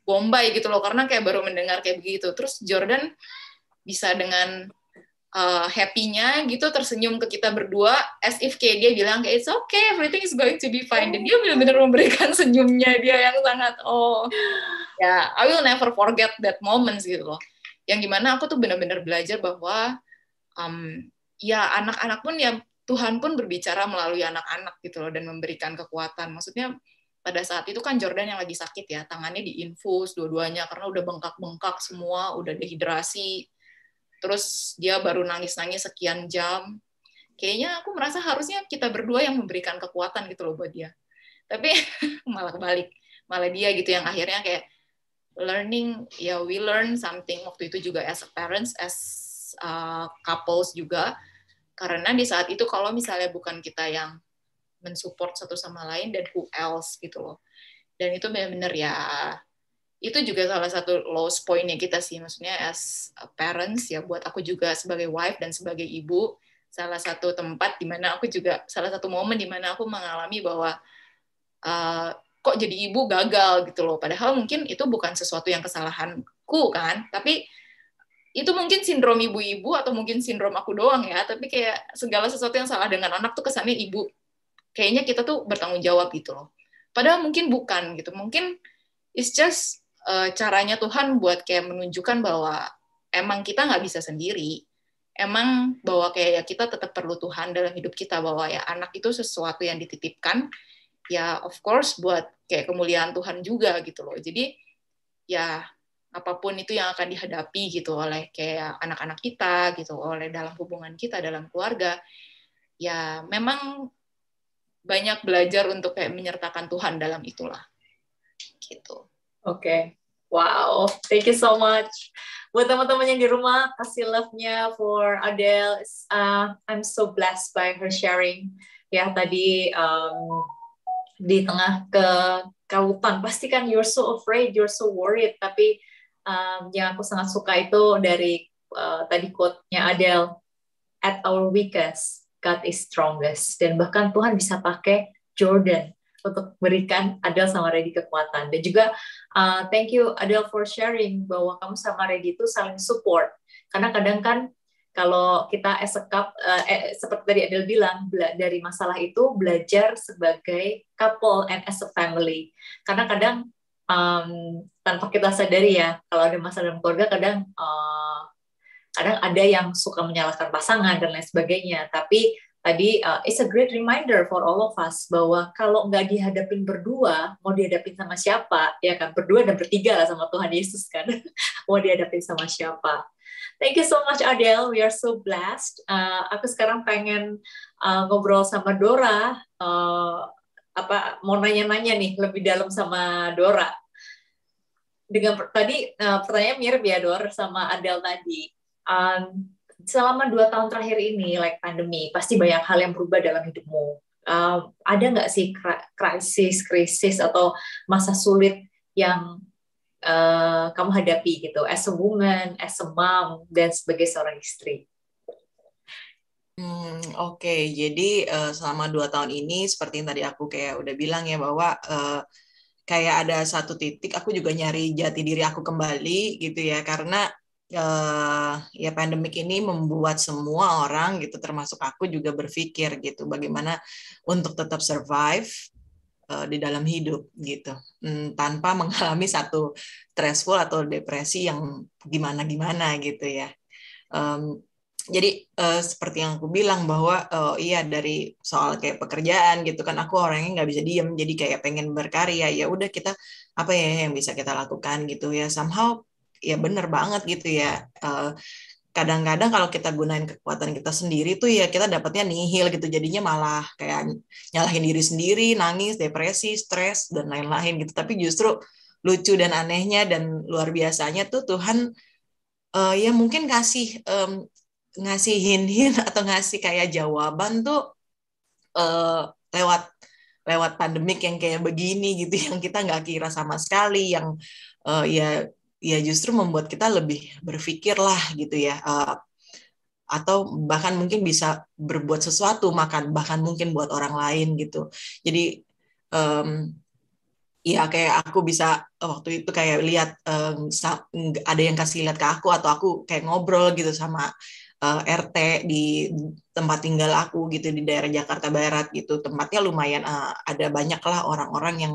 bombay gitu loh, karena kayak baru mendengar kayak begitu. Terus Jordan bisa dengan happy-nya gitu tersenyum ke kita berdua, as if kayak dia bilang kayak it's okay, everything is going to be fine. Dan dia benar-benar memberikan senyumnya dia yang sangat ya, I will never forget that moment gitu loh. Yang dimana aku tuh benar-benar belajar bahwa ya anak-anak pun ya, Tuhan pun berbicara melalui anak-anak gitu loh, dan memberikan kekuatan. Maksudnya pada saat itu kan Jordan yang lagi sakit ya, tangannya diinfus dua-duanya karena udah bengkak-bengkak semua, udah dehidrasi. Terus dia baru nangis-nangis sekian jam. Kayaknya aku merasa harusnya kita berdua yang memberikan kekuatan gitu loh buat dia. Tapi malah kebalik. Malah dia gitu yang akhirnya kayak learning, ya we learn something waktu itu juga as a parents, as couples juga. Karena di saat itu kalau misalnya bukan kita yang mensupport satu sama lain, dan who else gitu loh. Dan itu benar-benar ya, itu juga salah satu lowest point-nya kita sih, maksudnya as parents ya, buat aku juga sebagai wife dan sebagai ibu, salah satu tempat di mana aku juga, salah satu momen di mana aku mengalami bahwa kok jadi ibu gagal gitu loh. Padahal mungkin itu bukan sesuatu yang kesalahanku kan, tapi itu mungkin sindrom ibu-ibu atau mungkin sindrom aku doang ya, tapi kayak segala sesuatu yang salah dengan anak tuh kesannya ibu. Kayaknya kita tuh bertanggung jawab gitu loh. Padahal mungkin bukan gitu. Mungkin it's just caranya Tuhan buat kayak menunjukkan bahwa emang kita nggak bisa sendiri. Emang bahwa kayak kita tetap perlu Tuhan dalam hidup kita, bahwa ya anak itu sesuatu yang dititipkan, ya of course buat kayak kemuliaan Tuhan juga gitu loh. Jadi ya apapun itu yang akan dihadapi gitu oleh kayak anak-anak kita gitu, oleh dalam hubungan kita dalam keluarga, ya memang banyak belajar untuk kayak menyertakan Tuhan dalam itulah gitu. Oke. Wow, thank you so much. Buat teman-teman yang di rumah, kasih love-nya for Adele. I'm so blessed by her sharing. Ya, tadi di tengah kekautan, pasti kan you're so afraid, you're so worried. Tapi yang aku sangat suka itu dari tadi quote-nya Adele, at our weakest, God is strongest. Dan bahkan Tuhan bisa pakai Jordan untuk berikan Adele sama Reddy kekuatan. Dan juga thank you Adele for sharing bahwa kamu sama Reddy itu saling support. Karena kadang kan kalau kita as a seperti tadi Adele bilang, dari masalah itu belajar sebagai couple and as a family. Karena kadang tanpa kita sadari ya, kalau ada masalah dalam keluarga kadang ada yang suka menyalahkan pasangan dan lain sebagainya. Tapi tadi it's a great reminder for all of us bahwa kalau nggak dihadapin berdua, mau dihadapin sama siapa? Ya kan, berdua dan bertiga lah sama Tuhan Yesus kan. Mau dihadapin sama siapa? Thank you so much Adele, we are so blessed. Aku sekarang pengen ngobrol sama Dora. Mau nanya-nanya nih lebih dalam sama Dora. Dengan tadi pertanyaan mirip ya Dor sama Adele tadi. Selama 2 tahun terakhir ini, like pandemi, pasti banyak hal yang berubah dalam hidupmu. Ada nggak sih krisis atau masa sulit yang kamu hadapi gitu, as a woman, as a mom, dan sebagai seorang istri? Oke. Jadi selama 2 tahun ini, seperti yang tadi aku kayak udah bilang ya, bahwa kayak ada satu titik aku juga nyari jati diri aku kembali gitu ya, karena ya pandemik ini membuat semua orang gitu termasuk aku juga berpikir gitu bagaimana untuk tetap survive di dalam hidup gitu tanpa mengalami satu stressful atau depresi yang gimana gitu ya. Jadi seperti yang aku bilang bahwa iya dari soal kayak pekerjaan gitu kan, aku orangnya nggak bisa diem, jadi kayak pengen berkarya, ya udah kita apa ya yang bisa kita lakukan gitu ya, somehow ya bener banget gitu ya. Kadang-kadang kalau kita gunain kekuatan kita sendiri tuh ya kita dapatnya nihil gitu, jadinya malah kayak nyalahin diri sendiri, nangis, depresi, stres dan lain-lain gitu. Tapi justru lucu dan anehnya dan luar biasanya tuh Tuhan ya mungkin ngasih hint-hint atau ngasih kayak jawaban tuh lewat pandemik yang kayak begini gitu, yang kita nggak kira sama sekali, yang ya justru membuat kita lebih berpikir lah gitu ya, atau bahkan mungkin bisa berbuat sesuatu, bahkan mungkin buat orang lain gitu. Jadi ya kayak aku bisa waktu itu kayak lihat ada yang kasih lihat ke aku, atau aku kayak ngobrol gitu sama RT di tempat tinggal aku gitu di daerah Jakarta Barat gitu. Tempatnya lumayan ada banyak lah orang-orang yang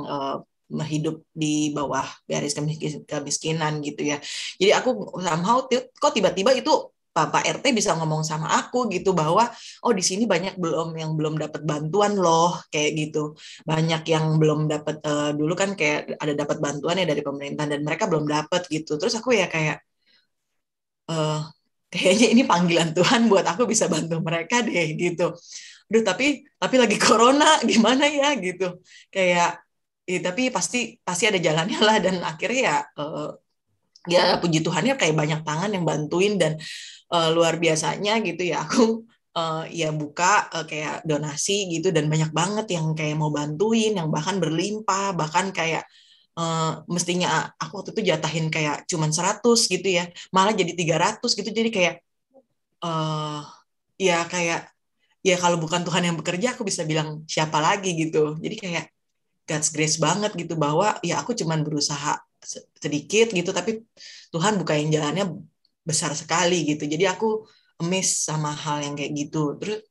hidup di bawah garis kemiskinan gitu ya. Jadi aku somehow kok tiba-tiba itu Pak RT bisa ngomong sama aku gitu bahwa oh di sini banyak yang belum dapat bantuan loh kayak gitu. Banyak yang belum dapat dulu kan kayak ada dapat bantuan ya dari pemerintah dan mereka belum dapat gitu. Terus aku ya kayak kayaknya ini panggilan Tuhan buat aku bisa bantu mereka deh gitu. Aduh tapi lagi corona gimana ya gitu. Kayak tapi pasti ada jalannya lah, dan akhirnya ya puji Tuhannya kayak banyak tangan yang bantuin, dan luar biasanya gitu ya aku ya buka kayak donasi gitu, dan banyak banget yang kayak mau bantuin, yang bahkan berlimpah, bahkan kayak mestinya aku waktu itu jatahin kayak cuman 100 gitu ya, malah jadi 300 gitu. Jadi kayak ya kayak ya kalau bukan Tuhan yang bekerja aku bisa bilang siapa lagi gitu. Jadi kayak God's grace banget gitu, bahwa ya aku cuman berusaha sedikit gitu, tapi Tuhan bukain jalannya besar sekali gitu. Jadi aku amazed sama hal yang kayak gitu. Terus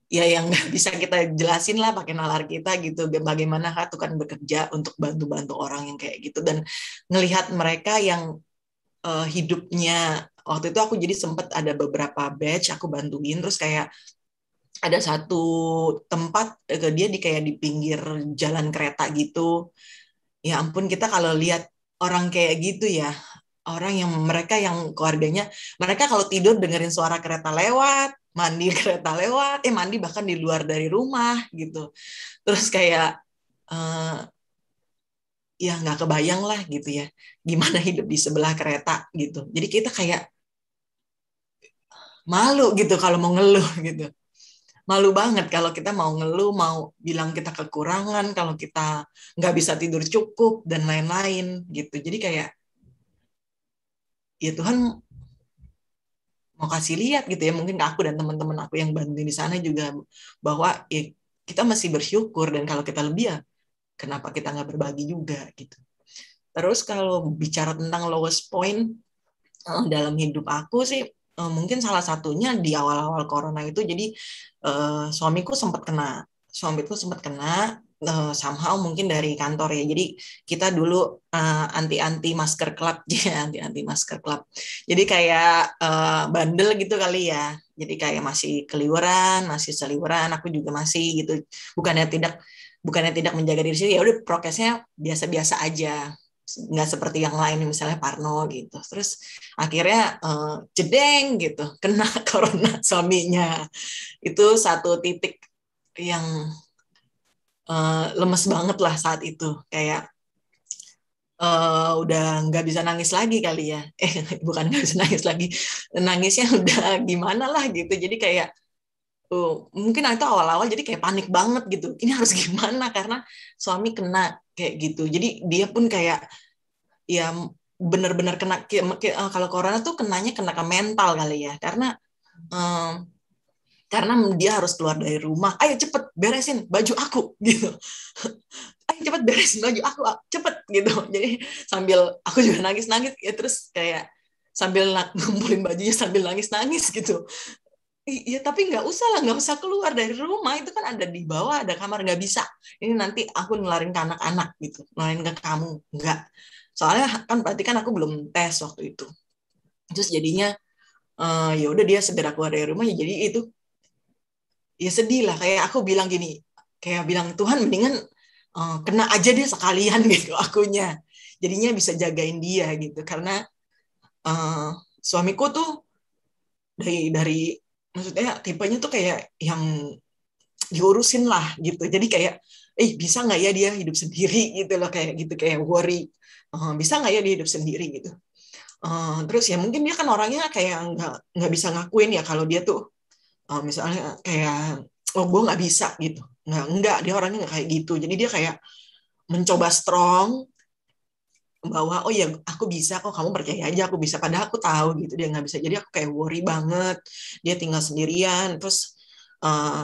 ya yang nggak bisa kita jelasin lah pakai nalar kita gitu, bagaimana Tuhan bekerja untuk bantu-bantu orang yang kayak gitu, dan ngelihat mereka yang hidupnya waktu itu aku jadi sempet ada beberapa batch aku bantuin, terus kayak ada satu tempat dia kayak di pinggir jalan kereta gitu. Ya ampun, kita kalau lihat orang kayak gitu ya, orang yang mereka yang keluarganya, mereka kalau tidur dengerin suara kereta lewat, mandi kereta lewat, mandi bahkan di luar dari rumah gitu. Terus kayak ya nggak kebayang lah gitu ya gimana hidup di sebelah kereta gitu. Jadi kita kayak malu gitu kalau mau ngeluh gitu. Malu banget kalau kita mau ngeluh, mau bilang kita kekurangan, kalau kita nggak bisa tidur cukup dan lain-lain gitu. Jadi kayak ya Tuhan mau kasih lihat gitu ya, mungkin ke aku dan teman-teman aku yang bantu di sana juga, bahwa ya, kita masih bersyukur, dan kalau kita lebih ya kenapa kita nggak berbagi juga gitu. Terus kalau bicara tentang lowest point dalam hidup aku sih, mungkin salah satunya di awal-awal corona itu. Jadi suamiku sempat kena somehow mungkin dari kantor ya. Jadi kita dulu anti masker club ya, anti masker club. Jadi kayak bandel gitu kali ya. Jadi kayak masih keliuran, masih seliuran. Aku juga masih gitu. Bukannya tidak menjaga diri sendiri, ya udah prokesnya biasa-biasa aja, nggak seperti yang lain misalnya Parno gitu. Terus akhirnya jedeng gitu kena corona suaminya. Itu satu titik yang lemes banget lah saat itu, kayak udah nggak bisa nangis lagi kali ya. Bukan nggak bisa nangis lagi, nangisnya udah gimana lah gitu. Jadi kayak mungkin itu awal-awal jadi kayak panik banget gitu, ini harus gimana karena suami kena kayak gitu. Jadi dia pun kayak ya benar-benar kena, kalau corona tuh kena ke mental kali ya, karena dia harus keluar dari rumah, ayo cepet beresin baju aku gitu, ayo cepet beresin baju aku cepet gitu. Jadi sambil aku juga nangis ya, terus kayak sambil ngumpulin bajunya sambil nangis gitu. Iya, tapi nggak usah lah, nggak usah keluar dari rumah, itu kan ada di bawah, ada kamar, nggak bisa. Ini nanti aku nularin ke anak-anak gitu, nularin ke kamu, nggak. Soalnya kan berarti kan aku belum tes waktu itu. Terus jadinya ya udah dia segera keluar dari rumah, ya jadi itu ya sedih lah. Kayak aku bilang gini, kayak bilang Tuhan mendingan kena aja dia sekalian gitu akunya. Jadinya bisa jagain dia gitu, karena suamiku tuh dari maksudnya tipenya tuh kayak yang diurusin lah gitu. Jadi kayak bisa nggak ya dia hidup sendiri gitu loh, kayak gitu, kayak worry bisa nggak ya dia hidup sendiri gitu. Terus ya mungkin dia kan orangnya kayak nggak bisa ngakuin ya kalau dia tuh misalnya kayak gue nggak bisa gitu, nggak dia orangnya nggak kayak gitu. Jadi dia kayak mencoba strong bahwa oh ya aku bisa kok, kamu percaya aja aku bisa, padahal aku tahu gitu dia nggak bisa. Jadi aku kayak worry banget, dia tinggal sendirian. Terus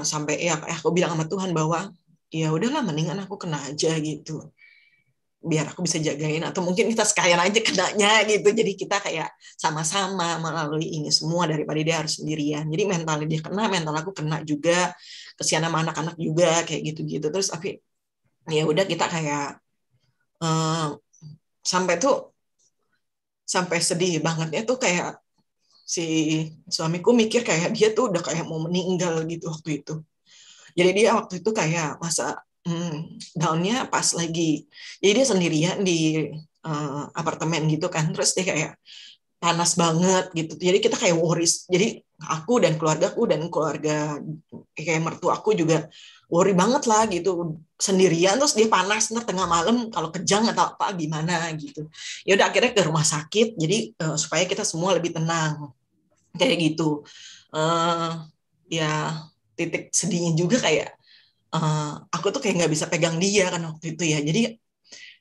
sampai ya aku bilang sama Tuhan bahwa ya udahlah mendingan aku kena aja gitu, biar aku bisa jagain, atau mungkin kita sekalian aja kenanya gitu. Jadi kita kayak sama-sama melalui ini semua daripada dia harus sendirian. Jadi mental dia kena, mental aku kena juga, kesian sama anak-anak juga kayak gitu-gitu. Terus tapi ya udah kita kayak sampai sedih bangetnya tuh kayak si suamiku mikir kayak dia tuh udah kayak mau meninggal gitu waktu itu. Jadi dia waktu itu kayak masa down-nya pas lagi, jadi dia sendirian di apartemen gitu kan, terus dia kayak panas banget gitu. Jadi kita kayak worries. Jadi aku dan keluarga kayak mertuaku juga worry banget lah gitu, sendirian terus dia panas, ntar tengah malam kalau kejang atau apa gimana gitu. Ya udah akhirnya ke rumah sakit, jadi supaya kita semua lebih tenang kayak gitu. Ya titik sedihnya juga kayak aku tuh kayak nggak bisa pegang dia kan waktu itu ya. Jadi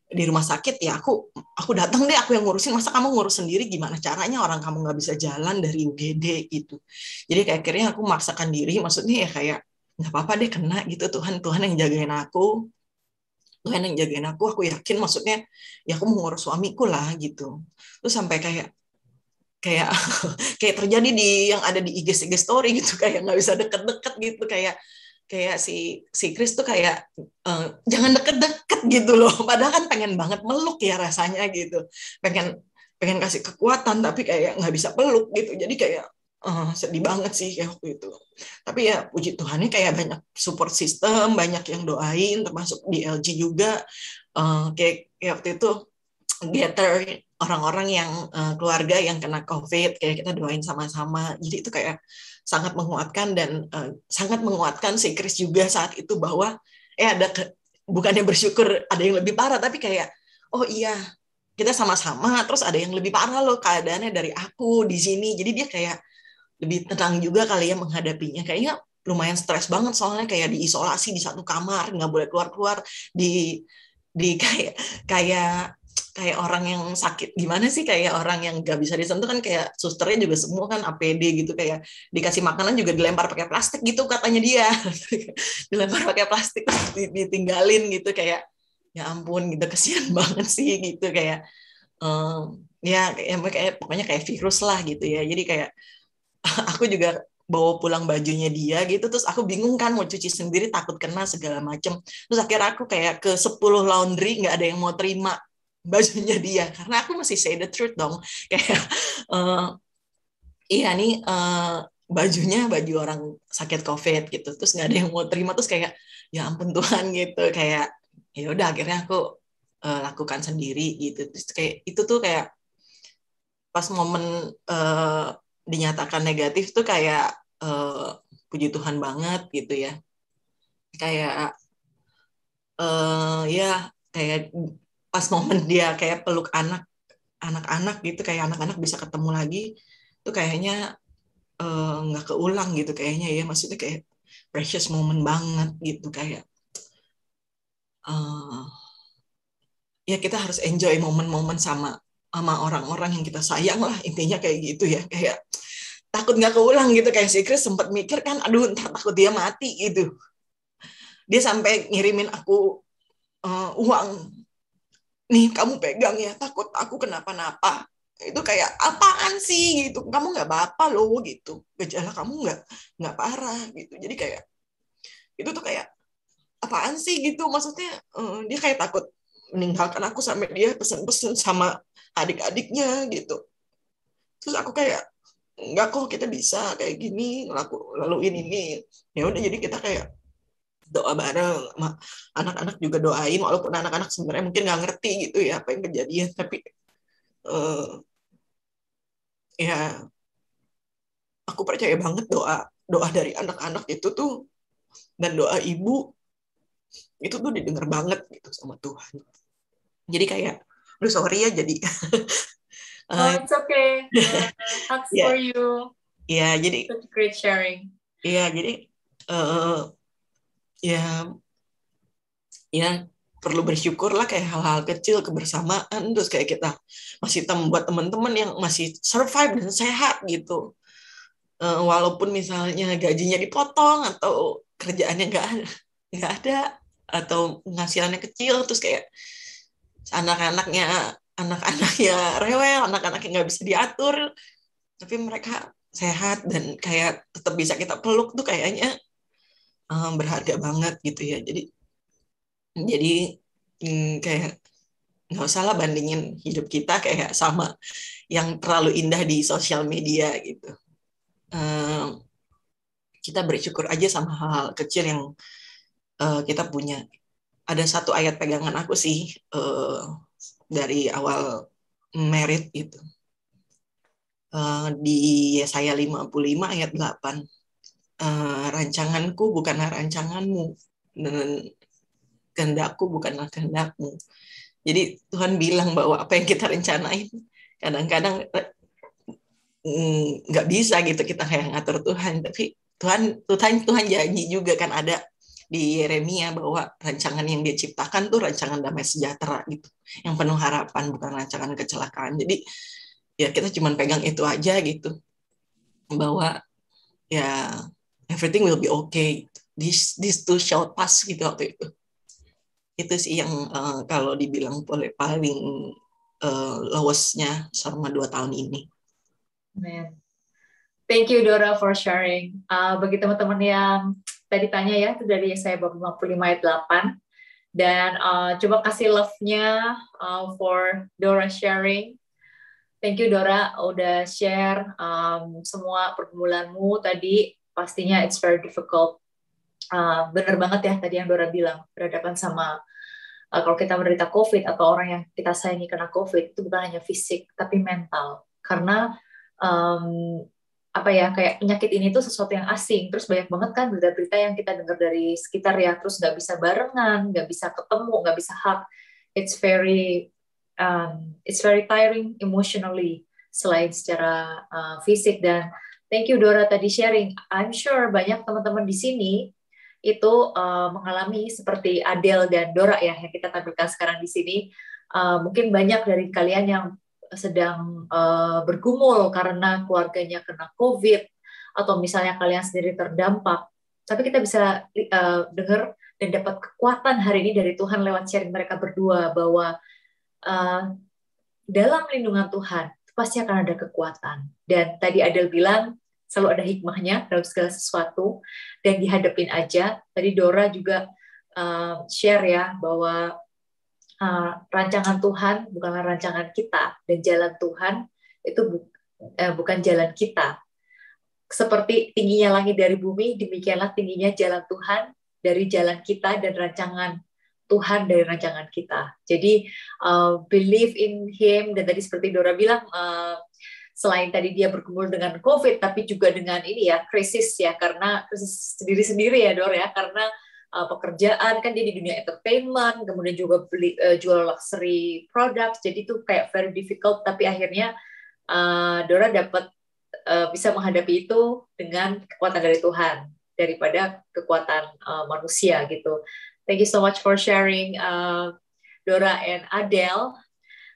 di rumah sakit ya aku datang deh, aku yang ngurusin. Masa kamu ngurus sendiri, gimana caranya orang kamu nggak bisa jalan dari UGD gitu. Jadi kayak akhirnya aku maksakan diri, maksudnya ya kayak nggak apa-apa deh kena gitu, Tuhan yang jagain aku, aku yakin, maksudnya ya aku mau ngurus suamiku lah gitu. Terus sampai kayak kayak kayak terjadi di yang ada di IG story gitu, kayak nggak bisa deket-deket gitu, kayak si Chris tuh kayak jangan deket-deket gitu loh, padahal kan pengen banget meluk ya rasanya gitu, pengen kasih kekuatan tapi kayak nggak bisa peluk gitu. Jadi kayak sedih banget sih kayak waktu itu. Tapi ya puji Tuhannya kayak banyak support system, banyak yang doain, termasuk di LG juga. Kayak waktu itu gather orang-orang yang keluarga yang kena COVID, kayak kita doain sama-sama. Jadi itu kayak sangat menguatkan, dan sangat menguatkan si Chris juga saat itu bahwa bukannya bersyukur ada yang lebih parah, tapi kayak oh iya, kita sama-sama, terus ada yang lebih parah loh keadaannya dari aku di sini. Jadi dia kayak lebih tenang juga kali ya menghadapinya. Kayaknya lumayan stres banget soalnya kayak diisolasi di satu kamar, nggak boleh keluar-keluar, di kayak kayak kayak orang yang sakit gimana sih, kayak orang yang nggak bisa disentuh kan, kayak susternya juga semua kan APD gitu, kayak dikasih makanan juga dilempar pakai plastik gitu katanya dia. Dilempar pakai plastik ditinggalin gitu, kayak ya ampun gitu, kesian banget sih gitu, kayak kayak pokoknya kayak virus lah gitu ya. Jadi kayak aku juga bawa pulang bajunya dia gitu, terus aku bingung kan mau cuci sendiri, takut kena segala macem. Terus akhirnya aku kayak ke 10 laundry, nggak ada yang mau terima bajunya dia, karena aku masih say the truth dong, kayak iya nih, bajunya baju orang sakit COVID gitu, terus nggak ada yang mau terima, terus kayak ya ampun Tuhan gitu, kayak ya udah akhirnya aku lakukan sendiri gitu. Terus kayak itu tuh kayak pas momen dinyatakan negatif tuh kayak puji Tuhan banget gitu ya, kayak ya kayak pas momen dia kayak peluk anak-anak gitu, kayak anak-anak bisa ketemu lagi tuh kayaknya nggak keulang gitu kayaknya ya, maksudnya kayak precious moment banget gitu, kayak uh, ya kita harus enjoy momen-momen sama sama orang-orang yang kita sayang lah, intinya kayak gitu ya, kayak takut nggak keulang gitu. Kayak si Chris sempat mikir kan, aduh ntar takut dia mati gitu, dia sampai ngirimin aku uang, nih kamu pegang ya, takut aku kenapa-napa. Itu kayak apaan sih gitu, kamu nggak apa-apa loh gitu, gejala kamu nggak parah gitu. Jadi kayak itu tuh kayak apaan sih gitu, maksudnya dia kayak takut meninggalkan aku sampai dia pesen-pesen sama adik-adiknya gitu. Terus aku kayak enggak kok, kita bisa kayak gini laluin ini. Ya udah, jadi kita kayak doa bareng, anak-anak juga doain, walaupun anak-anak sebenarnya mungkin nggak ngerti gitu ya apa yang kejadian, tapi uh, ya aku percaya banget doa doa dari anak-anak itu tuh, dan doa ibu itu tuh didengar banget gitu sama Tuhan. Jadi kayak aduh sorry ya jadi Oh, uh, it's okay. Thanks for ya you. ya jadi Such great sharing. jadi uh, ya ya perlu bersyukur lah, kayak hal-hal kecil, kebersamaan, terus kayak kita masih buat teman-teman yang masih survive dan sehat gitu. Walaupun misalnya gajinya dipotong atau kerjaannya nggak ada atau penghasilannya kecil, terus kayak anak-anaknya rewel, anak-anaknya nggak bisa diatur, tapi mereka sehat dan kayak tetap bisa kita peluk tuh, kayaknya berharga banget gitu ya. Jadi kayak nggak usah lah bandingin hidup kita kayak sama yang terlalu indah di sosial media gitu. Kita bersyukur aja sama hal-hal kecil yang kita punya. Ada satu ayat pegangan aku sih dari awal merit itu, di Yesaya 55 ayat 8. Rancanganku bukanlah rancanganmu, dan kehendakku bukanlah kehendakmu. Jadi Tuhan bilang bahwa apa yang kita rencanain kadang-kadang nggak bisa gitu kita kayak ngatur Tuhan, tapi Tuhan janji juga kan, ada di Yeremia bahwa rancangan yang dia ciptakan tuh rancangan damai sejahtera gitu, yang penuh harapan, bukan rancangan kecelakaan. Jadi ya kita cuma pegang itu aja gitu, bahwa ya everything will be okay, this too shall pass gitu waktu itu sih yang kalau dibilang paling lowestnya selama 2 tahun ini. Man. Thank you Dora for sharing. Bagi teman-teman yang tadi tanya ya, itu dari saya 55 ayat 8. Dan coba kasih love-nya for Dora sharing. Thank you Dora udah share semua pergumulanmu tadi. Pastinya it's very difficult. Bener banget ya tadi yang Dora bilang, berhadapan sama kalau kita menderita COVID atau orang yang kita sayangi kena COVID, itu bukan hanya fisik tapi mental. Karena apa ya, kayak penyakit ini tuh sesuatu yang asing, terus banyak banget kan berita-berita yang kita dengar dari sekitar ya, terus nggak bisa barengan, nggak bisa ketemu, nggak bisa hug, it's very it's very tiring emotionally selain secara fisik. Dan thank you Dora tadi sharing. I'm sure banyak teman-teman di sini itu mengalami seperti Adele dan Dora ya yang kita tampilkan sekarang di sini. Mungkin banyak dari kalian yang sedang bergumul karena keluarganya kena COVID atau misalnya kalian sendiri terdampak. Tapi kita bisa dengar dan dapat kekuatan hari ini dari Tuhan lewat sharing mereka berdua bahwa dalam lindungan Tuhan pasti akan ada kekuatan. Dan tadi Adel bilang selalu ada hikmahnya dalam segala sesuatu dan dihadapin aja. Tadi Dora juga share ya bahwa rancangan Tuhan bukanlah rancangan kita dan jalan Tuhan itu bukan jalan kita. Seperti tingginya langit dari bumi, demikianlah tingginya jalan Tuhan dari jalan kita dan rancangan Tuhan dari rancangan kita. Jadi believe in Him, dan tadi seperti Dora bilang, selain tadi dia bergumul dengan COVID, tapi juga dengan ini ya krisis ya, karena krisis sendiri-sendiri ya Dora ya, karena pekerjaan kan dia di dunia entertainment, kemudian juga jual luxury products, jadi itu kayak very difficult. Tapi akhirnya Dora dapat bisa menghadapi itu dengan kekuatan dari Tuhan daripada kekuatan manusia gitu. Thank you so much for sharing, Dora and Adele.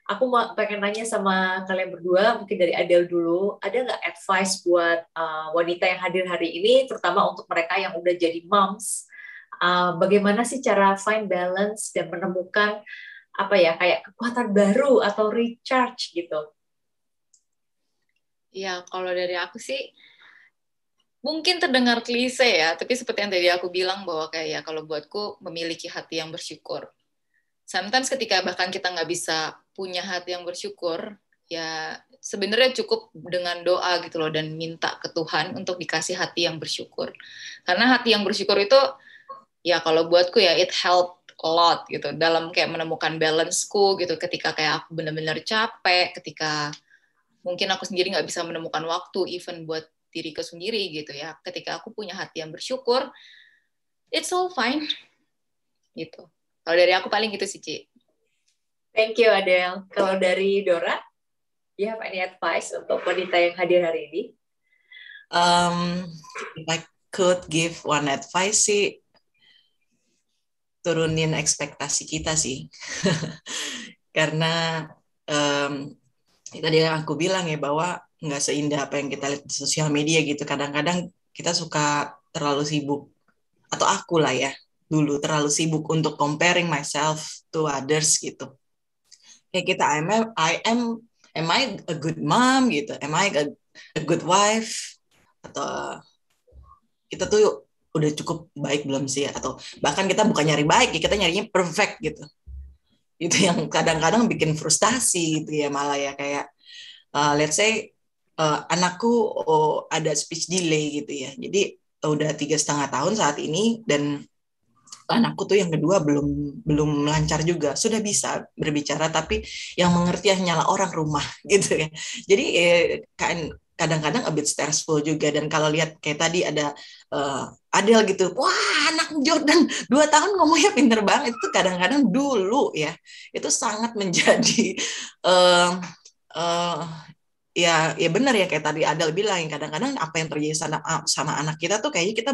Aku pengen nanya sama kalian berdua, mungkin dari Adele dulu, ada nggak advice buat wanita yang hadir hari ini, terutama untuk mereka yang udah jadi moms, bagaimana sih cara find balance dan menemukan apa ya kayak kekuatan baru atau recharge gitu? Ya, kalau dari aku sih, mungkin terdengar klise ya, tapi seperti yang tadi aku bilang bahwa kayak ya kalau buatku memiliki hati yang bersyukur. Sometimes ketika bahkan kita nggak bisa punya hati yang bersyukur, ya sebenarnya cukup dengan doa gitu loh dan minta ke Tuhan untuk dikasih hati yang bersyukur. Karena hati yang bersyukur itu, ya kalau buatku ya it help a lot gitu dalam kayak menemukan balance-ku gitu ketika kayak aku benar-benar capek, ketika mungkin aku sendiri nggak bisa menemukan waktu even buat diriku sendiri gitu ya. Ketika aku punya hati yang bersyukur, it's all fine gitu. Kalau dari aku paling gitu sih, Ci. Thank you Adele. Kalau dari Dora, you have any advice untuk wanita yang hadir hari ini? If I could give one advice sih, turunin ekspektasi kita sih. Karena tadi yang aku bilang ya bahwa nggak seindah apa yang kita lihat di sosial media gitu. Kadang-kadang kita suka terlalu sibuk, atau aku lah ya dulu terlalu sibuk untuk comparing myself to others gitu. Kayak kita am I a good mom gitu? Am I a good wife? Atau kita tuh udah cukup baik belum sih? Atau bahkan kita bukan nyari baik, ya kita nyarinya perfect gitu. Itu yang kadang-kadang bikin frustasi gitu ya, malah ya kayak let's say anakku ada speech delay gitu ya, jadi udah 3,5 tahun saat ini dan anakku tuh yang kedua belum lancar juga, sudah bisa berbicara tapi yang mengerti hanyalah orang rumah gitu ya. Jadi kadang-kadang a bit stressful juga. Dan kalau lihat kayak tadi ada Adele gitu, wah anak Jordan 2 tahun ngomongnya pinter banget, itu kadang-kadang dulu ya itu sangat menjadi ya benar ya kayak tadi Adele bilang, kadang-kadang apa yang terjadi sama anak kita tuh kayaknya kita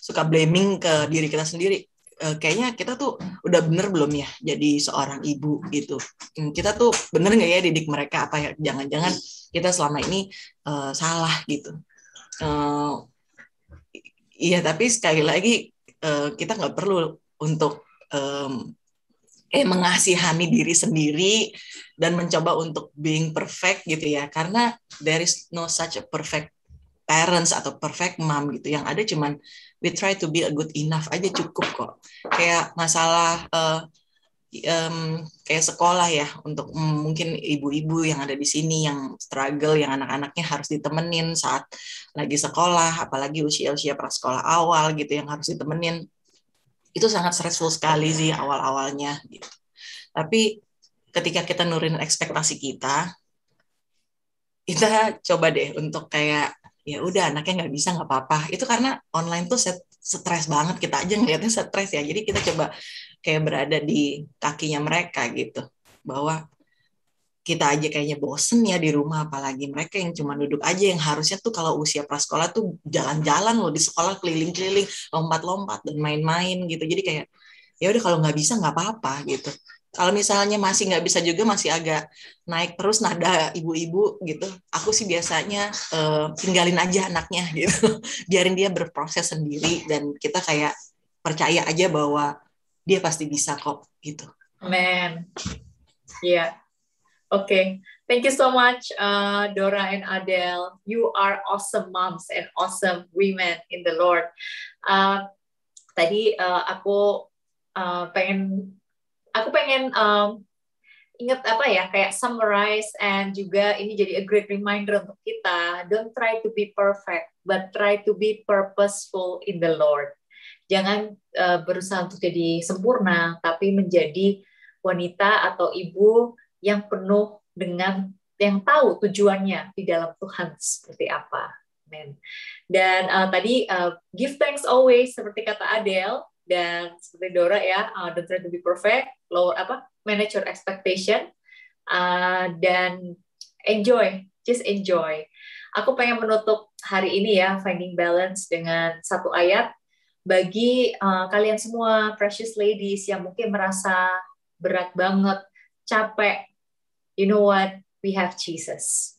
suka blaming ke diri kita sendiri. Kayaknya kita tuh udah bener belum ya jadi seorang ibu gitu, kita tuh bener nggak ya didik mereka, apa ya jangan-jangan kita selama ini salah gitu. Iya, tapi sekali lagi kita nggak perlu untuk mengasihani diri sendiri dan mencoba untuk being perfect gitu ya, karena there is no such a perfect parents atau perfect mom gitu. Yang ada cuman we try to be a good enough aja, cukup kok. Kayak masalah kayak sekolah ya, untuk mungkin ibu-ibu yang ada di sini yang struggle, yang anak-anaknya harus ditemenin saat lagi sekolah, apalagi usia-usia prasekolah awal gitu yang harus ditemenin. Itu sangat stressful sekali sih awal-awalnya gitu. Tapi ketika kita nurunin ekspektasi kita coba deh untuk kayak ya udah anaknya nggak bisa nggak apa-apa. Itu karena online tuh stres banget, kita aja ngeliatnya stres ya. Jadi kita coba kayak berada di kakinya mereka gitu, bahwa kita aja kayaknya bosen ya di rumah, apalagi mereka yang cuma duduk aja, yang harusnya tuh kalau usia prasekolah tuh jalan-jalan loh di sekolah, keliling-keliling, lompat-lompat dan main-main gitu. Jadi kayak ya udah kalau nggak bisa nggak apa-apa gitu. Kalau misalnya masih nggak bisa juga, masih agak naik terus nada ibu-ibu gitu, aku sih biasanya tinggalin aja anaknya gitu, biarin dia berproses sendiri dan kita kayak percaya aja bahwa dia pasti bisa kok gitu. Amen. Yeah. Okay. Thank you so much, Dora and Adele. You are awesome moms and awesome women in the Lord. Tadi aku pengen ingat apa ya, kayak summarize, and juga ini jadi a great reminder untuk kita. Don't try to be perfect, but try to be purposeful in the Lord. Jangan berusaha untuk jadi sempurna, tapi menjadi wanita atau ibu yang penuh dengan, yang tahu tujuannya di dalam Tuhan seperti apa. Amen. Dan tadi give thanks always seperti kata Adele, dan seperti Dora ya, don't try to be perfect, manage your expectation, dan just enjoy. Aku pengen menutup hari ini ya, Finding Balance, dengan satu ayat bagi kalian semua precious ladies yang mungkin merasa berat banget, capek. You know what? We have Jesus.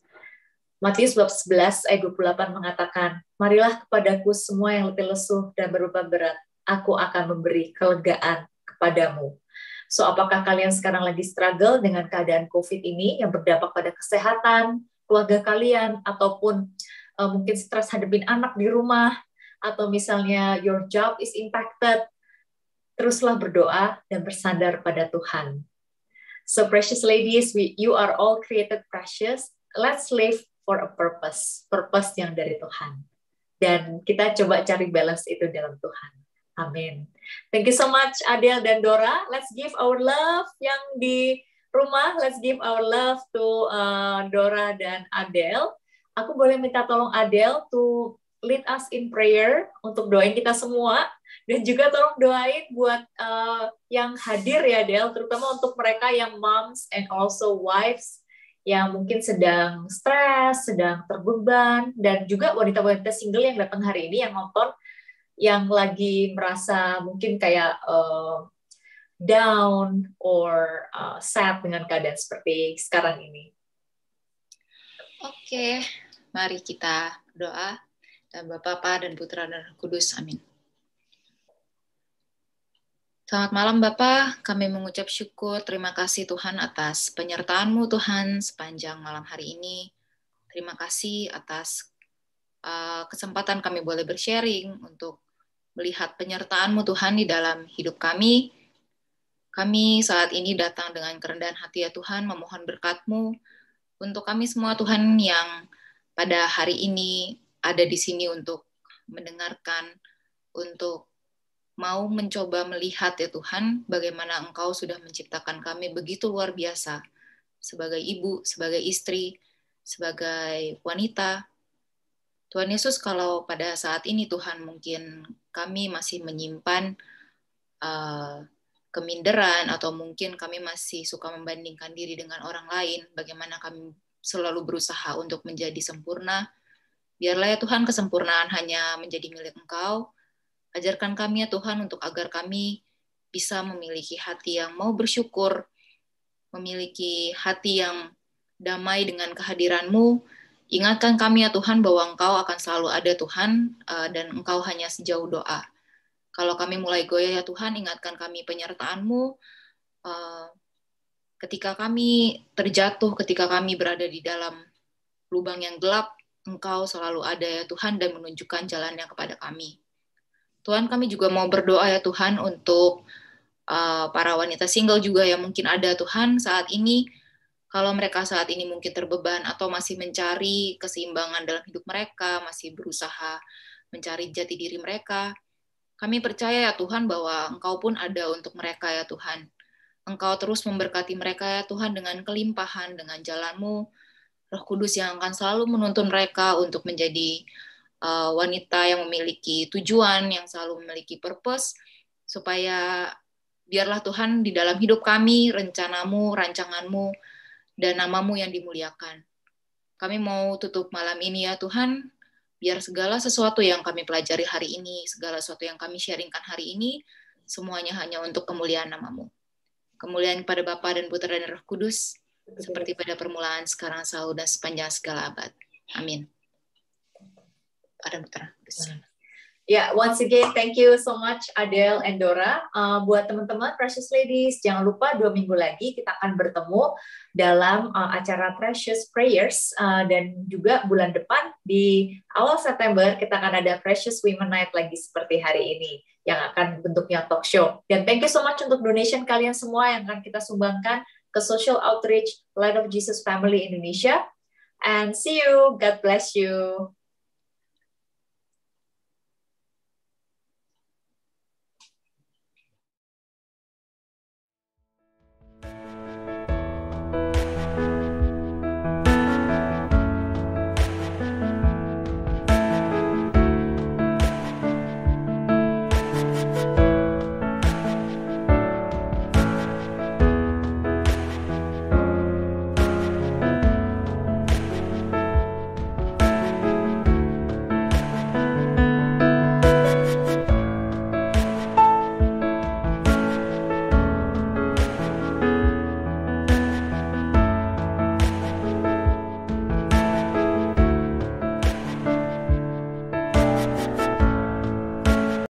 Matius bab 11 ayat 28 mengatakan, marilah kepadaku semua yang letih lesu dan beruban berat, aku akan memberi kelegaan kepadamu. So, apakah kalian sekarang lagi struggle dengan keadaan COVID ini yang berdampak pada kesehatan keluarga kalian, ataupun mungkin stres hadapin anak di rumah, atau misalnya your job is impacted? Teruslah berdoa dan bersandar pada Tuhan. So, precious ladies, you are all created precious. Let's live for a purpose yang dari Tuhan. Dan kita coba cari balance itu dalam Tuhan. Amin. Thank you so much, Adele dan Dora. Let's give our love yang di rumah. Let's give our love to Dora dan Adele. Aku boleh minta tolong Adele to lead us in prayer untuk doain kita semua. Dan juga tolong doain buat yang hadir ya, Del, terutama untuk mereka yang moms and also wives yang mungkin sedang stres, sedang terbeban, dan juga wanita-wanita single yang datang hari ini yang nonton, yang lagi merasa mungkin kayak down or sad dengan keadaan seperti sekarang ini. Oke, mari kita doa. Dan Bapa dan Putra dan Roh Kudus. Amin. Selamat malam Bapak, kami mengucap syukur, terima kasih Tuhan atas penyertaan-Mu Tuhan sepanjang malam hari ini. Terima kasih atas kesempatan kami boleh bersharing untuk melihat penyertaan-Mu Tuhan di dalam hidup kami. Kami saat ini datang dengan kerendahan hati ya Tuhan, memohon berkat-Mu untuk kami semua Tuhan yang pada hari ini ada di sini untuk mendengarkan, untuk mau mencoba melihat ya Tuhan, bagaimana Engkau sudah menciptakan kami begitu luar biasa, sebagai ibu, sebagai istri, sebagai wanita. Tuhan Yesus, kalau pada saat ini Tuhan mungkin kami masih menyimpan keminderan, atau mungkin kami masih suka membandingkan diri dengan orang lain, bagaimana kami selalu berusaha untuk menjadi sempurna, biarlah ya Tuhan kesempurnaan hanya menjadi milik Engkau. Ajarkan kami ya Tuhan untuk agar kami bisa memiliki hati yang mau bersyukur, memiliki hati yang damai dengan kehadiran-Mu. Ingatkan kami ya Tuhan bahwa Engkau akan selalu ada Tuhan, dan Engkau hanya sejauh doa. Kalau kami mulai goyah ya Tuhan, ingatkan kami penyertaan-Mu. Ketika kami terjatuh, ketika kami berada di dalam lubang yang gelap, Engkau selalu ada ya Tuhan dan menunjukkan jalannya kepada kami. Tuhan, kami juga mau berdoa ya Tuhan untuk para wanita single juga yang mungkin ada Tuhan saat ini. Kalau mereka saat ini mungkin terbeban atau masih mencari keseimbangan dalam hidup mereka, masih berusaha mencari jati diri mereka, kami percaya ya Tuhan bahwa Engkau pun ada untuk mereka ya Tuhan. Engkau terus memberkati mereka ya Tuhan dengan kelimpahan, dengan jalan-Mu, Roh Kudus yang akan selalu menuntun mereka untuk menjadi wanita yang memiliki tujuan, yang selalu memiliki purpose, supaya biarlah Tuhan di dalam hidup kami, rencana-Mu, rancangan-Mu dan nama-Mu yang dimuliakan. Kami mau tutup malam ini ya Tuhan, biar segala sesuatu yang kami pelajari hari ini, segala sesuatu yang kami sharingkan hari ini, semuanya hanya untuk kemuliaan nama-Mu. Kemuliaan kepada Bapa dan Putra dan Roh Kudus, seperti pada permulaan, sekarang, selalu, dan sepanjang segala abad. Amin. Pada Putra Kudus. Ya, once again, thank you so much Adele and Dora. Buat teman-teman Precious Ladies, jangan lupa 2 minggu lagi kita akan bertemu dalam acara Precious Prayers, dan juga bulan depan di awal September kita akan ada Precious Women Night lagi seperti hari ini yang akan bentuknya talk show. Dan thank you so much untuk donation kalian semua yang akan kita sumbangkan ke Social Outreach Light of Jesus Family Indonesia. And see you. God bless you.